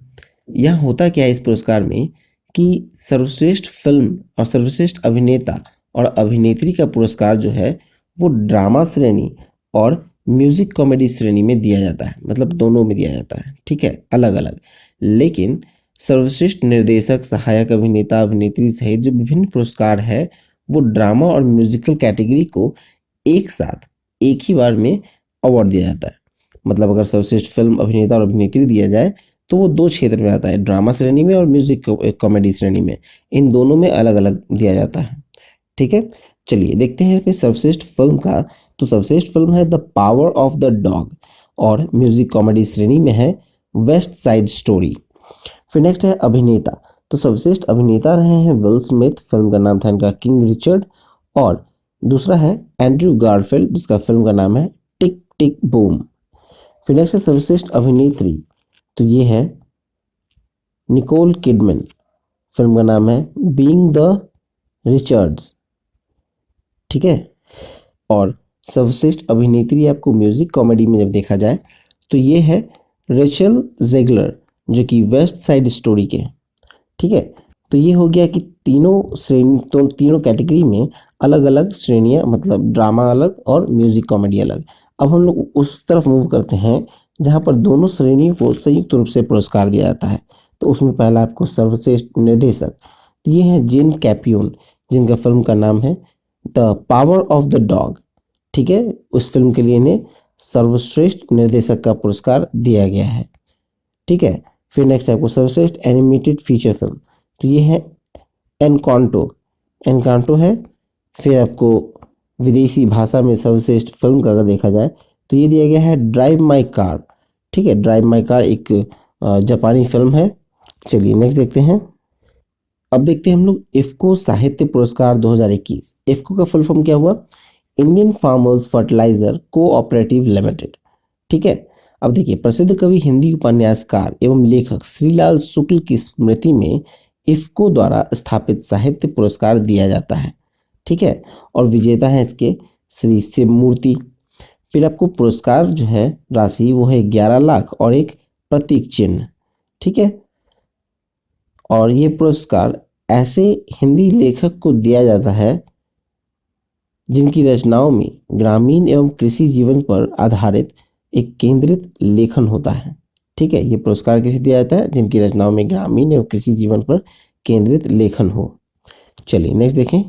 यहाँ होता क्या है इस पुरस्कार में कि सर्वश्रेष्ठ फिल्म और सर्वश्रेष्ठ अभिनेता और अभिनेत्री का पुरस्कार जो है वो ड्रामा श्रेणी और म्यूजिक कॉमेडी श्रेणी में दिया जाता है, मतलब दोनों में दिया जाता है, ठीक है, अलग अलग। लेकिन सर्वश्रेष्ठ निर्देशक, सहायक अभिनेता, अभिनेत्री सहित जो विभिन्न पुरस्कार है वो ड्रामा और म्यूजिकल कैटेगरी को एक साथ एक ही बार में अवार्ड दिया जाता है। मतलब अगर सर्वश्रेष्ठ फिल्म, अभिनेता और अभिनेत्री दिया जाए तो वो 2 क्षेत्र में आता है, ड्रामा श्रेणी में और म्यूजिक कॉमेडी श्रेणी में, इन दोनों में अलग अलग दिया जाता है, ठीक है। चलिए देखते हैं इसमें सर्वश्रेष्ठ फिल्म का। तो सर्वश्रेष्ठ फिल्म है the power of the dog और म्यूजिक कॉमेडी श्रेणी में है वेस्ट साइड स्टोरी। फिर नेक्स्ट है अभिनेता। तो सर्वश्रेष्ठ अभिनेता रहे हैं विल स्मिथ, फिल्म का नाम था इनका किंग रिचर्ड, और दूसरा है एंड्रयू गारफील्ड जिसका फिल्म का नाम है टिक टिक बूम। फिर नेक्स्ट है सर्वश्रेष्ठ अभिनेत्री, तो ये है निकोल किडमैन, फिल्म का नाम है बीइंग द रिचर्ड्स, ठीक है। और सर्वश्रेष्ठ अभिनेत्री आपको म्यूजिक कॉमेडी में जब देखा जाए तो ये है रेचल जेगलर जो कि वेस्ट साइड स्टोरी के, ठीक है। तो ये हो गया कि तीनों श्रेणी, तो तीनों कैटेगरी में अलग अलग श्रेणियां, मतलब ड्रामा अलग और म्यूजिक कॉमेडी अलग। अब हम लोग उस तरफ मूव करते हैं जहां पर दोनों श्रेणियों को संयुक्त रूप से पुरस्कार दिया जाता है। तो उसमें पहला आपको सर्वश्रेष्ठ निर्देशक, तो ये है जेन कैपियोन जिनका फिल्म का नाम है the power of the dog, ठीक है। उस फिल्म के लिए इन्हें सर्वश्रेष्ठ निर्देशक का पुरस्कार दिया गया है, ठीक है। फिर नेक्स्ट आपको सर्वश्रेष्ठ एनिमेटेड फीचर फिल्म, तो ये है एनकांटो, एनकांटो है। फिर आपको विदेशी भाषा में सर्वश्रेष्ठ फिल्म का अगर देखा जाए तो ये दिया गया है ड्राइव माई कार, ठीक है। ड्राइव माई कार एक जापानी फिल्म है। चलिए नेक्स्ट देखते हैं। अब देखते हैं हम लोग इफ्को साहित्य पुरस्कार 2021। इफ्को का फुल फॉर्म क्या हुआ? Indian Farmers Fertiliser Cooperative Limited, ठीक है। अब देखिए प्रसिद्ध कवि, हिंदी उपन्यासकार एवं लेखक श्रीलाल शुक्ल की स्मृति में इफ्को द्वारा स्थापित साहित्य पुरस्कार दिया जाता है, ठीक है। और विजेता है इसके श्री शिवमूर्ति। फिर आपको पुरस्कार जो है राशि वो है 11 लाख और एक प्रतीक चिन्ह, ठीक है। और ये पुरस्कार ऐसे हिंदी लेखक को दिया जाता है जिनकी रचनाओं में ग्रामीण एवं कृषि जीवन पर आधारित एक केंद्रित लेखन होता है। ठीक है, ये पुरस्कार किसे दिया जाता है? जिनकी रचनाओं में ग्रामीण एवं कृषि जीवन पर केंद्रित लेखन हो। चलिए नेक्स्ट देखें।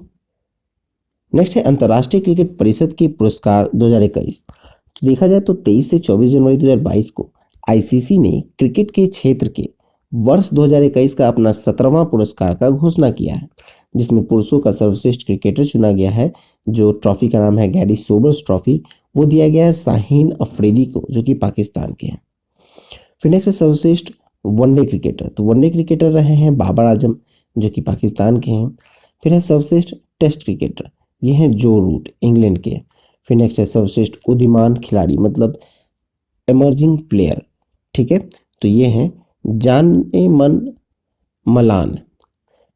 नेक्स्ट है अंतर्राष्ट्रीय क्रिकेट परिषद के पुरस्कार 2021। तो देखा जाए तो 23 से 24 जनवरी 2022 को आईसीसी ने क्रिकेट के क्षेत्र के वर्ष 2021 का अपना 17वां पुरस्कार का घोषणा किया है, जिसमें पुरुषों का सर्वश्रेष्ठ क्रिकेटर चुना गया है। जो ट्रॉफी का नाम है गैरी सोबर्स ट्रॉफी, वो दिया गया है शाहीन अफरीदी को, जो कि पाकिस्तान के हैं। फिर नेक्स्ट है सर्वश्रेष्ठ वनडे क्रिकेटर। तो वनडे क्रिकेटर रहे हैं बाबर आजम, जो कि पाकिस्तान के हैं। फिर है सर्वश्रेष्ठ टेस्ट क्रिकेटर, ये हैं जो रूट, इंग्लैंड के। फिर नेक्स्ट है सर्वश्रेष्ठ उदीयमान खिलाड़ी, मतलब इमर्जिंग प्लेयर। ठीक है, तो ये हैं जाने मन मलान।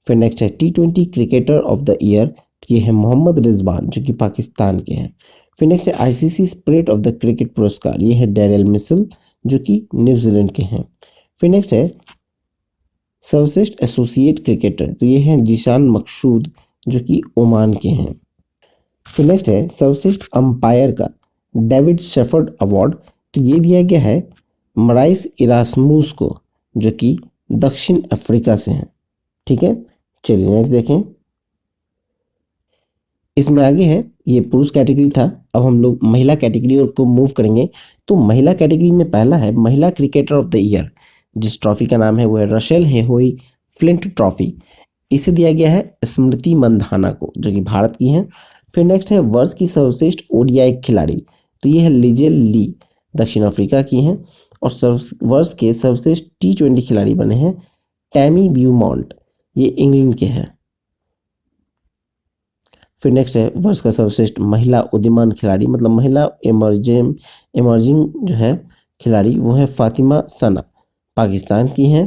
फिर नेक्स्ट है T20 cricketer of the year, ये है मोहम्मद रिजवान, जो कि पाकिस्तान के हैं। फिर नेक्स्ट है ICC spirit of the cricket पुरस्कार, ये है डैरेल मिशेल, जो कि न्यूजीलैंड के हैं। फिर नेक्स्ट है सर्वश्रेष्ठ एसोसिएट क्रिकेटर, तो ये हैं जीशान मकसूद, जो कि ओमान के हैं। फिर नेक्स्ट है सर्वश्रेष्ठ अंपायर का डेविड शेफर्ड अवार्ड, तो ये दिया गया है मराइस इरास्मुस को, जो कि दक्षिण अफ्रीका से हैं। ठीक है, चलिए नेक्स्ट देखें। इसमें आगे है, ये पुरुष कैटेगरी था, अब हम लोग महिला कैटेगरी को मूव करेंगे। तो महिला कैटेगरी में पहला है महिला क्रिकेटर ऑफ द ईयर, जिस ट्रॉफी का नाम है वो है रशेल हेहोई फ्लिंट ट्रॉफी। इसे दिया गया है स्मृति मंधाना को, जो कि भारत की हैं। फिर नेक्स्ट है वर्ष की सर्वश्रेष्ठ ओडीआई खिलाड़ी, तो ये है लिजेल ली, दक्षिण अफ्रीका की हैं। और वर्ष के सर्वश्रेष्ठ T20 खिलाड़ी बने हैं टैमी ब्यूमॉन्ट, ये इंग्लैंड के हैं। फिर नेक्स्ट है वर्ष का सर्वश्रेष्ठ महिला उदीयमान खिलाड़ी, मतलब महिला इमर्जिंग जो है खिलाड़ी, वो है फातिमा सना, पाकिस्तान की हैं।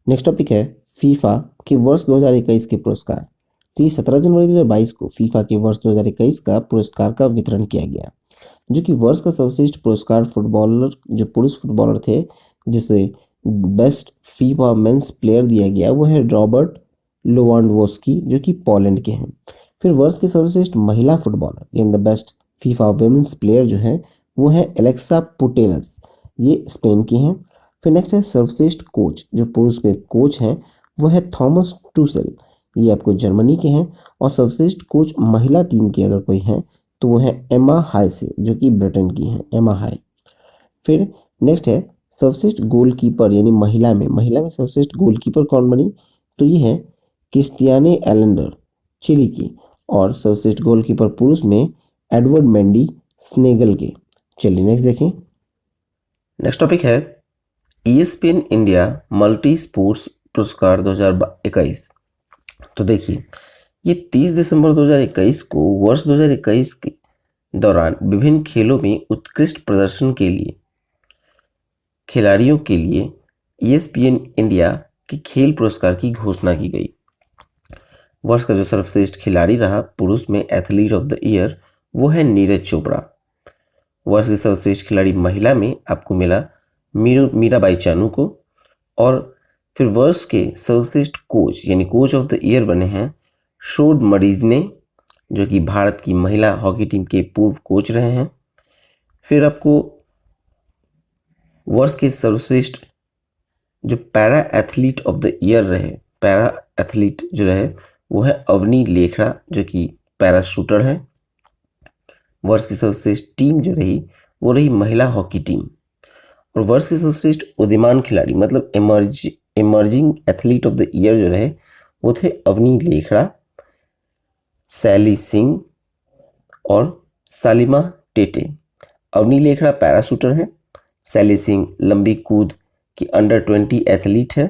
नेक्स्ट टॉपिक है फीफा के वर्ष 2021 के पुरस्कार। तो ये 17 जनवरी 2022 को फीफा के वर्ष 2021 का पुरस्कार का वितरण किया गया, जो कि वर्ष का सर्वश्रेष्ठ पुरस्कार फुटबॉलर, जो पुरुष फुटबॉलर थे, जिसे बेस्ट फीफा मेंस प्लेयर दिया गया, वो है रॉबर्ट लोवांडोव्स्की, जो कि पोलैंड के हैं। फिर वर्ष के सर्वश्रेष्ठ महिला footballer in the Best FIFA Women's Player जो है वो है एलेक्सा पुटेलस, ये स्पेन की हैं। फिर नेक्स्ट है सर्वश्रेष्ठ कोच, जो पुरुष में कोच हैं वो है थॉमस टूसेल, ये आपको जर्मनी के हैं। और सर्वश्रेष्ठ कोच महिला टीम की अगर कोई है तो वो है एमा हाय से, जो कि ब्रिटेन की हैं, एमा हाय। फिर नेक्स्ट है सर्वश्रेष्ठ गोलकीपर, यानी महिला में सर्वश्रेष्ठ गोलकीपर कौन बनी? तो ये है क्रिस्टियाने एलेंडर, चिली की। और सर्वश्रेष्ठ गोलकीपर पुरुष में एडवर्ड मेंडी, स्नेगल के। चलिए नेक्स्ट देखें। नेक्स्ट टॉपिक है ESPN इंडिया मल्टी स्पोर्ट्स पुरस्कार 2021। तो देखिए, ये 30 दिसंबर 2021 को वर्ष 2021 के दौरान विभिन्न खेलों में उत्कृष्ट प्रदर्शन के लिए खिलाड़ियों के लिए ESPN इंडिया के खेल पुरस्कार की घोषणा की गई। वर्ष का जो सर्वश्रेष्ठ खिलाड़ी रहा पुरुष में एथलीट ऑफ द ईयर, वो है नीरज चोपड़ा। वर्ष के सर्वश्रेष्ठ खिलाड़ी महिला में आपको मिला मीराबाई चानू को। और फिर वर्ष के सर्वश्रेष्ठ कोच यानी कोच ऑफ द ईयर बने हैं शोड मरीजने, जो कि भारत की महिला हॉकी टीम के पूर्व कोच रहे हैं। फिर आपको वर्ष के सर्वश्रेष्ठ जो para athlete of the year रहे, पैरा एथलीट जो रहे वो है अवनी लेखड़ा, जो कि पैरा शूटर है। वर्ष की सर्वश्रेष्ठ टीम जो रही वो रही महिला हॉकी टीम। और वर्ष के सर्वश्रेष्ठ उदीयमान खिलाड़ी मतलब emerging athlete of the year जो रहे वो थे अवनी लेखड़ा, सैली सिंह और सालिमा टेटे। अवनी लेखड़ा पैराशूटर है, सैली सिंह लंबी कूद की अंडर 20 एथलीट है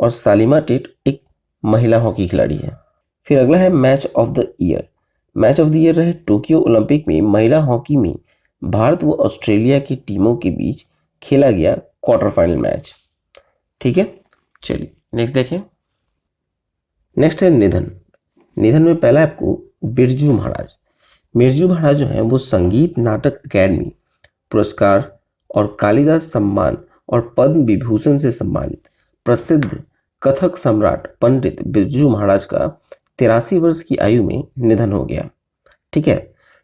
और सालिमा टेट एक महिला हॉकी खिलाड़ी है। फिर अगला है match of the year. Match of the year रहे टोक्यो ओलंपिक में महिला हॉकी में भारत व ऑस्ट्रेलिया की टीमों के बीच खेला गया क्वार्टर फाइनल मैच। ठीक है, चलिए नेक्स्ट देखें। नेक्स्ट है निधन। निधन में पहला आपको बिरजू महाराज। बिरजू महाराज जो है वो संगीत नाटक अकेडमी पुरस्कार और कालिदास सम्मान और पद्म विभूषण से सम्मानित प्रसिद्ध कथक सम्राट पंडित बिरजू महाराज का 83 वर्ष की आयु में निधन हो गया। ठीक है।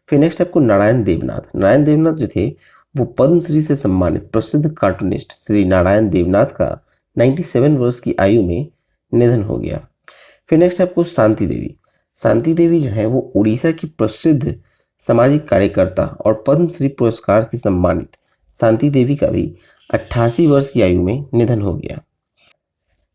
फिर नेक्स्ट आपको नारायण देवनाथ। नारायण देवनाथ जो थे वो पद्मश्री से सम्मानित प्रसिद्ध कार्टूनिस्ट श्री नारायण देवनाथ का 97 वर्ष की आयु में निधन हो गया। फिर नेक्स्ट आपको शांति देवी। शांति देवी जो है वो उड़ीसा की प्रसिद्ध सामाजिक कार्यकर्ता और पद्मश्री पुरस्कार से सम्मानित शांति देवी का भी 88 वर्ष की आयु में निधन हो गया।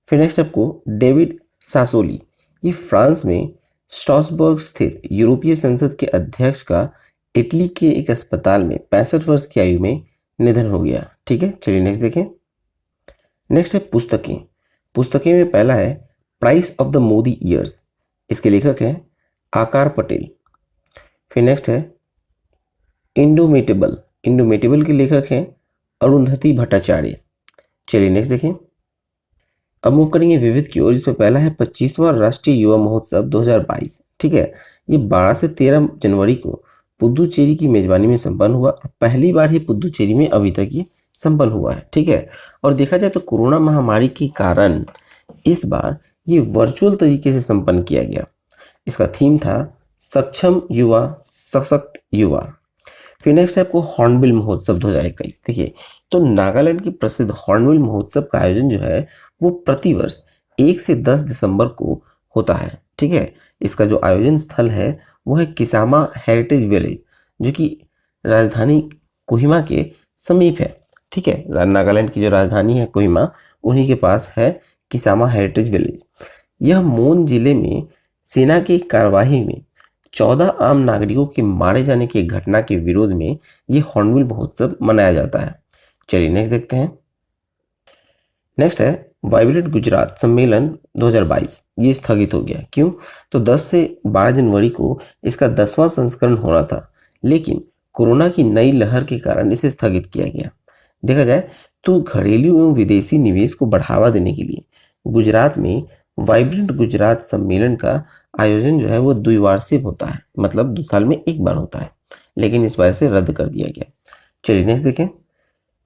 फिर नेक्स्ट आपको डेविड सासोली। ये फ्रांस में स्ट्रासबर्ग स्थित यूरोपीय संसद के अध्यक्ष का इटली के एक अस्पताल में 65 वर्ष की आयु में निधन हो गया। ठीक है, चलिए नेक्स्ट देखें। नेक्स्ट है पुस्तकें। पुस्तकें में पहला है price of the Modi years. इसके लेखक हैं आकार पटेल। फिर नेक्स्ट है इंडोमिटेबल। इंडोमिटेबल के लेखक हैं अरुंधति भट्टाचार्य। चलिए नेक्स्ट देखें। अब मूव करेंगे विविध की ओर, जिसमें पहला है 25वां राष्ट्रीय युवा महोत्सव 2022। ठीक है, ये 12 से 13 जनवरी को पुदुचेरी की मेजबानी में संपन्न हुआ। पहली बार ही पुदुचेरी में अभी तक ये संपन्न हुआ है। ठीक है, और देखा जाए तो कोरोना महामारी के कारण इस बार ये वर्चुअल तरीके से संपन्न किया गया। इसका थीम था सक्षम युवा सशक्त युवा। फिर नेक्स्ट है आपको हॉर्नबिल महोत्सव 2021। देखिए, तो नागालैंड की प्रसिद्ध हॉर्नबिल महोत्सव का आयोजन जो है वो प्रतिवर्ष 1 से 10 दिसंबर को होता है। ठीक है, इसका जो आयोजन स्थल है वो है किसामा हेरिटेज विलेज, जो कि राजधानी कोहिमा के समीप है। ठीक है, नागालैंड की जो राजधानी है कोहिमा, उन्हीं के पास है किसामा हेरिटेज विलेज। यह मोन जिले में सेना की कार्यवाही में 14 आम नागरिकों के मारे जाने की घटना के विरोध में ये हॉर्नबिल महोत्सव मनाया जाता है। चलिए नेक्स्ट देखते हैं। नेक्स्ट है वाइब्रेंट गुजरात सम्मेलन 2022। ये स्थगित हो गया। क्यों? तो 10 से 12 जनवरी को इसका 10वां संस्करण होना था, लेकिन कोरोना की नई लहर के कारण इसे स्थगित किया गया। देखा जाए तो घरेलू एवं विदेशी निवेश को बढ़ावा देने के लिए गुजरात में वाइब्रेंट गुजरात सम्मेलन का आयोजन जो है वो द्विवार्षिक होता है, मतलब 2 साल में एक बार होता है, लेकिन इस बार से रद्द कर दिया गया। चलिए नेक्स्ट देखें।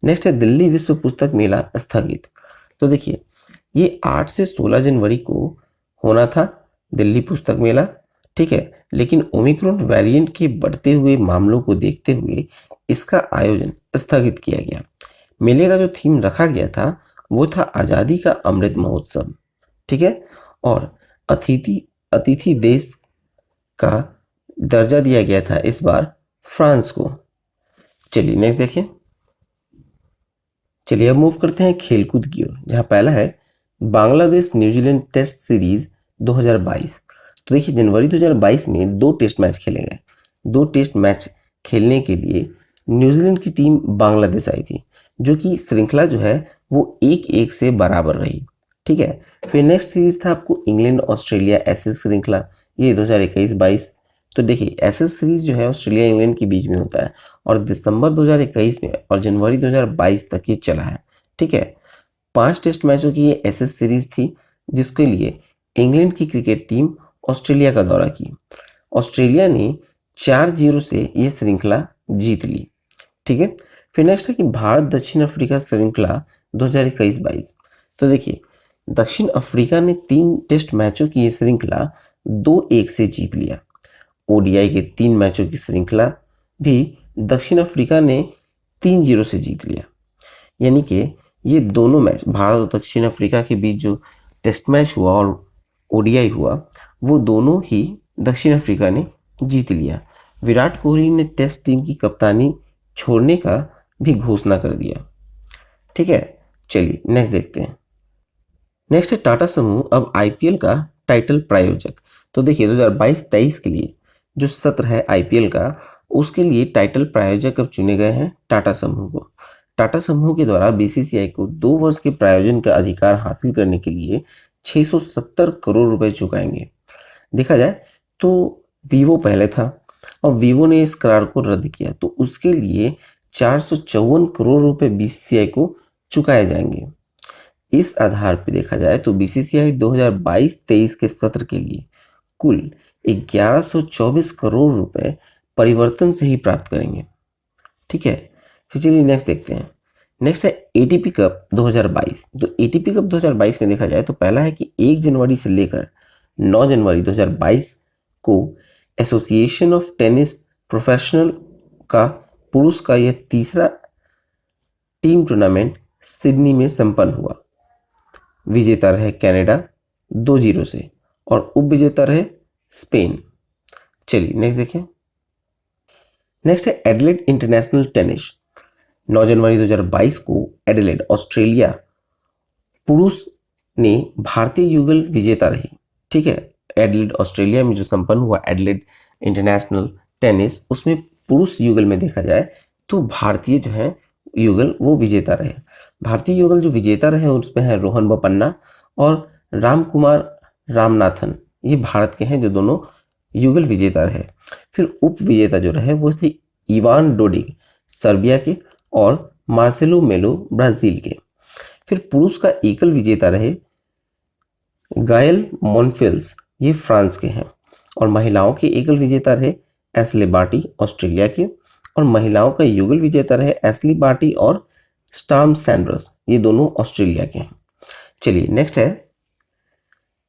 नेक्स्ट है दिल्ली विश्व पुस्तक मेला स्थगित। तो देखिए, ये 8 से 16 जनवरी को होना था दिल्ली पुस्तक मेला। ठीक है, लेकिन ओमिक्रॉन वेरिएंट के बढ़ते हुए मामलों को देखते हुए इसका आयोजन स्थगित किया गया। मेले का जो थीम रखा गया था वो था आज़ादी का अमृत महोत्सव। ठीक है, और अतिथि देश का दर्जा दिया गया था इस बार फ्रांस को। चलिए नेक्स्ट देखें। चलिए अब मूव करते हैं खेलकूद की ओर, जहां पहला है बांग्लादेश न्यूजीलैंड टेस्ट सीरीज 2022। तो देखिए, जनवरी 2022 में 2 टेस्ट मैच खेले गए। 2 टेस्ट मैच खेलने के लिए न्यूजीलैंड की टीम बांग्लादेश आई थी, जो कि श्रृंखला जो है वो 1-1 से बराबर रही। ठीक है, फिर नेक्स्ट सीरीज था आपको इंग्लैंड ऑस्ट्रेलिया एसेस श्रृंखला, ये 2021-22। तो देखिए, एसेस सीरीज जो है ऑस्ट्रेलिया इंग्लैंड के बीच में होता है और दिसंबर 2021 में और जनवरी 2022 तक ये चला है। ठीक है, 5 टेस्ट मैचों की ये एसेस सीरीज थी, जिसके लिए इंग्लैंड की क्रिकेट टीम ऑस्ट्रेलिया का दौरा की। ऑस्ट्रेलिया ने 4-0 से ये श्रृंखला जीत ली। ठीक है, फिर नेक्स्ट है कि भारत दक्षिण अफ्रीका श्रृंखला 2021-22। तो देखिए, दक्षिण अफ्रीका ने 3 टेस्ट मैचों की ये श्रृंखला 2-1 से जीत लिया। ओडीआई के 3 मैचों की श्रृंखला भी दक्षिण अफ्रीका ने 3-0 से जीत लिया। यानी कि ये दोनों मैच, भारत और दक्षिण अफ्रीका के बीच जो टेस्ट मैच हुआ और ओडीआई हुआ, वो दोनों ही दक्षिण अफ्रीका ने जीत लिया। विराट कोहली ने टेस्ट टीम की कप्तानी छोड़ने का भी घोषणा कर दिया। ठीक है, चलिए नेक्स्ट देखते हैं। नेक्स्ट है टाटा समूह अब आईपीएल का टाइटल प्रायोजक। तो देखिए, 2022-23 के लिए जो सत्र है आईपीएल का, उसके लिए टाइटल प्रायोजक अब चुने गए हैं टाटा समूह को। टाटा समूह के द्वारा बीसीसीआई को 2 वर्ष के प्रायोजन का अधिकार हासिल करने के लिए 670 करोड़ रुपए चुकाएंगे। देखा जाए तो वीवो पहले था और वीवो ने इस करार को रद्द किया, तो उसके लिए 454 करोड़ रुपए बीसीसीआई को चुकाए जाएंगे। इस आधार पर देखा जाए तो बीसीसीआई 2022-23 के सत्र के लिए कुल 1124 करोड़ रुपए परिवर्तन से ही प्राप्त करेंगे। ठीक है, फिर चलिए नेक्स्ट देखते हैं। नेक्स्ट है एटीपी कप 2022। तो एटीपी कप 2022 में देखा जाए तो पहला है कि 1 जनवरी से लेकर 9 जनवरी 2022 को एसोसिएशन ऑफ टेनिस प्रोफेशनल का पुरुष का यह तीसरा टीम टूर्नामेंट सिडनी में संपन्न हुआ। विजेता रहे कनाडा 2-0 से और उपविजेता रहे स्पेन। चलिए नेक्स्ट देखें। नेक्स्ट है एडिलेड इंटरनेशनल टेनिस। 9 जनवरी 2022 को एडिलेड ऑस्ट्रेलिया पुरुष ने भारतीय युगल विजेता रही। ठीक है, एडिलेड ऑस्ट्रेलिया में जो संपन्न हुआ एडिलेड इंटरनेशनल टेनिस, उसमें पुरुष युगल में देखा जाए तो भारतीय जो है युगल वो विजेता रहे। भारतीय युगल जो विजेता रहे उसमें है रोहन बोपन्ना और राम कुमार रामनाथन, ये भारत के हैं जो दोनों युगल विजेता रहे। फिर उप विजेता जो रहे वो थे इवान डोडिग सर्बिया के और मार्सेलो मेलो ब्राजील के। फिर पुरुष का एकल विजेता रहे गायल मॉनफिल्स, ये फ्रांस के हैं। और महिलाओं के एकल विजेता रहे एस्ले बार्टी ऑस्ट्रेलिया के और महिलाओं का युगल विजेता रहे एस्ली बार्टी और स्टार्म सैंडर्स, ये दोनों ऑस्ट्रेलिया के हैं। चलिए नेक्स्ट है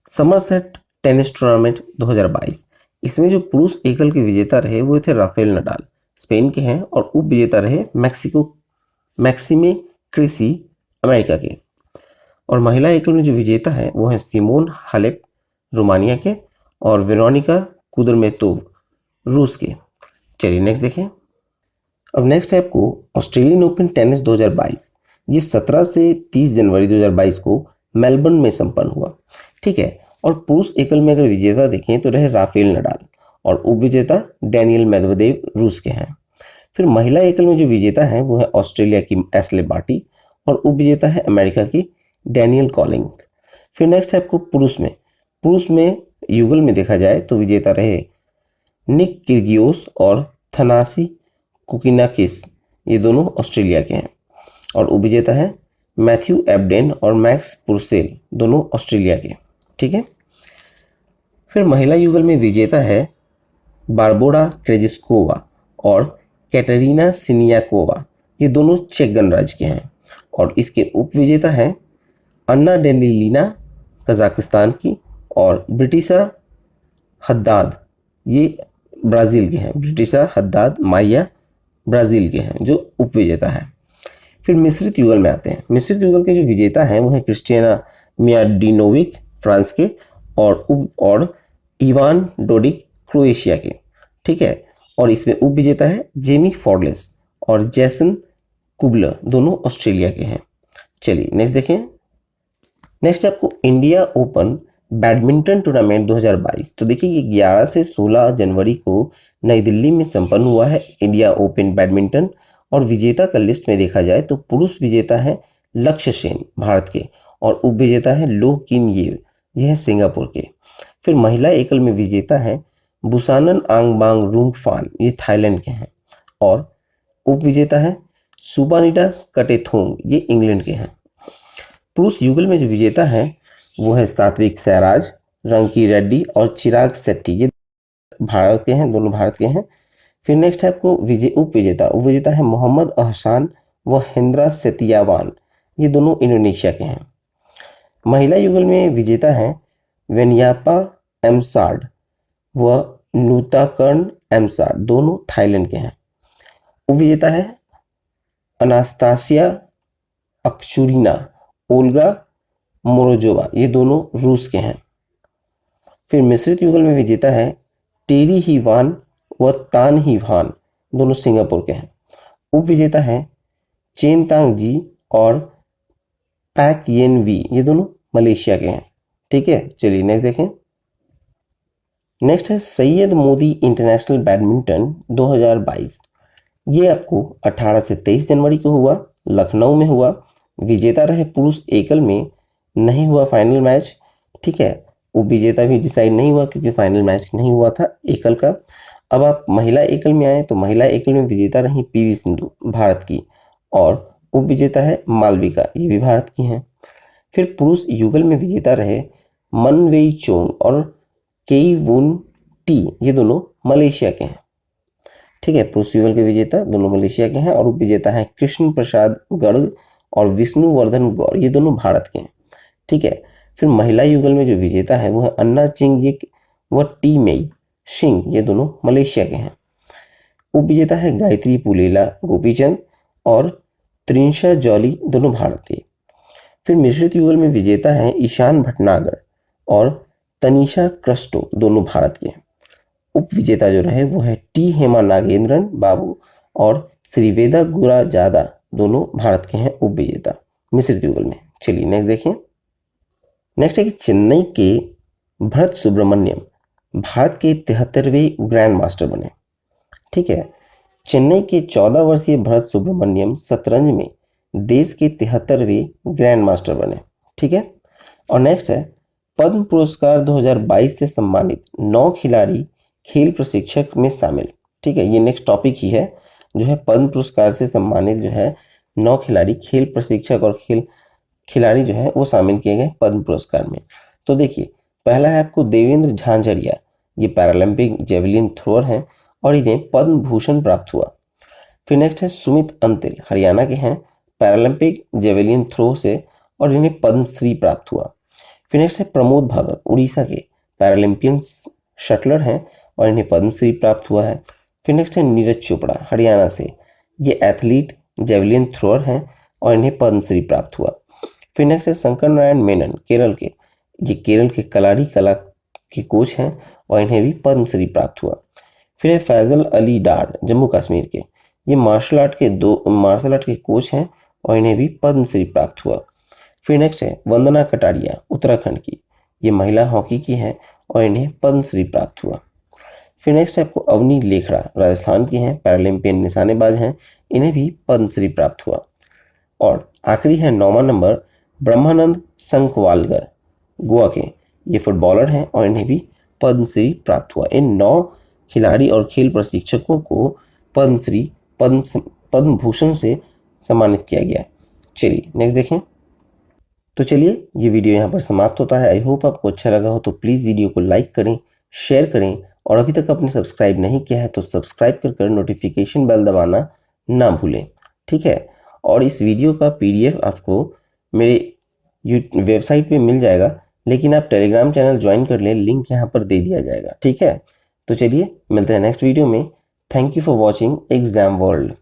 समरसेट टेनिस टूर्नामेंट 2022। इसमें जो पुरुष एकल के विजेता रहे वो थे राफेल नडाल, स्पेन के हैं और उप विजेता रहे मैक्सिमे क्रेसी, अमेरिका के। और महिला एकल में जो विजेता है वो है सिमोन हालेप, रोमानिया के और वेरोनिका कुदरमेतोव, रूस के। चलिए नेक्स्ट देखें। अब नेक्स्ट है आपको ऑस्ट्रेलियन ओपन टेनिस 2022। ये 17 से 30 जनवरी 2022 को मेलबर्न में संपन्न हुआ। ठीक है, और पुरुष एकल में अगर विजेता देखें तो रहे राफेल नडाल और उप विजेता डैनियल मेदवेदेव, रूस के हैं। फिर महिला एकल में जो विजेता है वो है ऑस्ट्रेलिया की एस्ले बार्टी और उप विजेता है अमेरिका की डैनियल कॉलिंग्स। फिर नेक्स्ट है आपको पुरुष में युगल में देखा जाए तो विजेता रहे निक किर्गियोस और थनासी कुकिनाकिस, ये दोनों ऑस्ट्रेलिया के हैं। और उप विजेता है मैथ्यू एब्डेन और मैक्स पुरसेल, दोनों ऑस्ट्रेलिया के। ठीक है, फिर महिला युगल में विजेता है बारबोरा क्रेजिस्कोवा और कैटरीना सिनियाकोवा, ये दोनों चेक गणराज्य के हैं। और इसके उप विजेता है अन्ना डेनिलिना कजाकिस्तान की और ब्रिटिशा हद्दाद, ये ब्राज़ील के हैं। ब्रिटिशा हद्दाद माइया ब्राज़ील के हैं जो उप विजेता है। फिर मिश्रित युगल में आते हैं। मिश्रित युगल के जो विजेता हैं वो है क्रिस्टियाना मियाडिनोविक, फ्रांस के और इवान डोडिक, क्रोएशिया के। ठीक है, और इसमें उप विजेता है जेमी फॉर्डलेस और जैसन कुबलर, दोनों ऑस्ट्रेलिया के हैं। चलिए नेक्स्ट देखें। नेक्स्ट आपको इंडिया ओपन बैडमिंटन टूर्नामेंट 2022। तो देखिए ये 11 से 16 जनवरी को नई दिल्ली में संपन्न हुआ है इंडिया ओपन बैडमिंटन। और विजेता का लिस्ट में देखा जाए तो पुरुष विजेता है लक्ष्य सेन, भारत के, और उप विजेता है लो किन येव, यह है सिंगापुर के। फिर महिला एकल में विजेता है बुसानन आंगबांग रूंगफान, ये थाईलैंड के हैं। और उप विजेता है सुबानिटा कटेथोंग, ये इंग्लैंड के हैं। पुरुष युगल में जो विजेता है वो है सात्विक साईराज, रंकी रेड्डी और चिराग शेट्टी, ये भारत के हैं, दोनों भारत के हैं। फिर नेक्स्ट है आपको उप विजेता है मोहम्मद अहसान व हिंद्रा सेतियावान, ये दोनों इंडोनेशिया के हैं। महिला युगल में विजेता है वेनियापा एमसार्ड व नूताकर्न एमसार्ड, दोनों थाईलैंड के हैं। उप विजेता है अनास्तासिया अक्चुरिना, ओल्गा मोरोजोवा, ये दोनों रूस के हैं। फिर मिश्रित युगल में विजेता है टेरी ही वान व तान ही वान, दोनों सिंगापुर के हैं। उप विजेता है चेन तांग जी और पैक येन वी, ये दोनों मलेशिया के हैं। ठीक है, चलिए नेक्स्ट देखें। नेक्स्ट है सैयद मोदी इंटरनेशनल बैडमिंटन 2022। ये आपको 18 से 23 जनवरी को हुआ, लखनऊ में हुआ। विजेता रहे पुरुष एकल में, नहीं हुआ फाइनल मैच। ठीक है, उप विजेता भी डिसाइड नहीं हुआ क्योंकि फाइनल मैच नहीं हुआ था एकल का। अब आप महिला एकल में आए तो महिला एकल में विजेता रही पीवी सिंधु, भारत की, और उप विजेता है मालविका, ये भी भारत की हैं। फिर पुरुष युगल में विजेता रहे मन वेई चोंग और केई वुन टी, ये दोनों मलेशिया के हैं। ठीक है। पुरुष युगल के विजेता दोनों मलेशिया के हैं और उप विजेता हैं कृष्ण प्रसाद गर्ग और विष्णुवर्धन गौर, ये दोनों भारत के हैं। ठीक है। फिर महिला युगल में जो विजेता है वो है अन्ना चिंगिक व टी मेई सिंह, ये दोनों मलेशिया के हैं। उप विजेता है गायत्री पुलेला गोपीचंद और त्रिंशा जॉली, दोनों भारत के। फिर मिश्रित युगल में विजेता है ईशान भटनागर और तनिषा क्रस्टो, दोनों भारत के। उप विजेता जो रहे वो है टी हेमा नागेंद्रन बाबू और श्रीवेदा गुराजादा, दोनों भारत के हैं उप विजेता मिश्रित युगल में। चलिए नेक्स्ट देखिए। नेक्स्ट है कि चेन्नई के भरत सुब्रमण्यम भारत के 73वें ग्रैंड मास्टर बने। ठीक है। चेन्नई के 14 वर्षीय भरत सुब्रमण्यम शतरंज में देश के 73वें ग्रैंड मास्टर बने। ठीक है। और नेक्स्ट है पद्म पुरस्कार 2022 से सम्मानित 9 खिलाड़ी खेल प्रशिक्षक में शामिल। ठीक है, ये नेक्स्ट टॉपिक ही है जो है पद्म पुरस्कार से सम्मानित जो है 9 खिलाड़ी खेल प्रशिक्षक और खिलाड़ी जो है वो शामिल किए गए पद्म पुरस्कार में। तो देखिए पहला है आपको देवेंद्र झांझरिया, ये पैरालंपिक जेवलिन थ्रोअर हैं और इन्हें पद्म भूषण प्राप्त हुआ। फिर नेक्स्ट है सुमित अंतिल, हरियाणा के हैं, पैरालंपिक जेवलिन थ्रो से और इन्हें पद्मश्री प्राप्त हुआ। फिर नेक्स्ट है प्रमोद भगत, उड़ीसा के, पैरालंपियन शटलर हैं और इन्हें पद्मश्री प्राप्त हुआ है। फिर नेक्स्ट है नीरज चोपड़ा, हरियाणा से, ये एथलीट जेवलिन थ्रोअर हैं और इन्हें पद्मश्री प्राप्त हुआ। फिर नेक्स्ट है शंकर नारायण मेनन, केरल के, ये केरल के कलारी कला के कोच हैं और इन्हें भी पद्मश्री प्राप्त हुआ। फिर है फैजल अली डार, जम्मू कश्मीर के, ये मार्शल आर्ट के कोच हैं और इन्हें भी पद्मश्री प्राप्त हुआ। फिर नेक्स्ट है वंदना कटारिया, उत्तराखंड की, ये महिला हॉकी की हैं और इन्हें पद्मश्री प्राप्त हुआ। फिर नेक्स्ट है आपको अवनी लेखड़ा, राजस्थान की हैं, पैरालंपियन निशानेबाज हैं, इन्हें भी पद्मश्री प्राप्त हुआ। और आखिरी है 9वां नंबर ब्रह्मानंद संखवालकर, गोवा के, ये फुटबॉलर हैं और इन्हें भी पद्मश्री प्राप्त हुआ। इन 9 खिलाड़ी और खेल प्रशिक्षकों को पद्म भूषण से सम्मानित किया गया। चलिए नेक्स्ट देखें। तो चलिए ये वीडियो यहाँ पर समाप्त होता है। आई होप आपको अच्छा लगा हो, तो प्लीज़ वीडियो को लाइक करें, शेयर करें और अभी तक आपने सब्सक्राइब नहीं किया है तो सब्सक्राइब कर नोटिफिकेशन बेल दबाना ना भूलें। ठीक है। और इस वीडियो का PDF आपको मेरे वेबसाइट पे मिल जाएगा, लेकिन आप टेलीग्राम चैनल ज्वाइन कर लें, लिंक यहाँ पर दे दिया जाएगा। ठीक है। तो चलिए मिलते हैं नेक्स्ट वीडियो में। Thank you for watching exam world.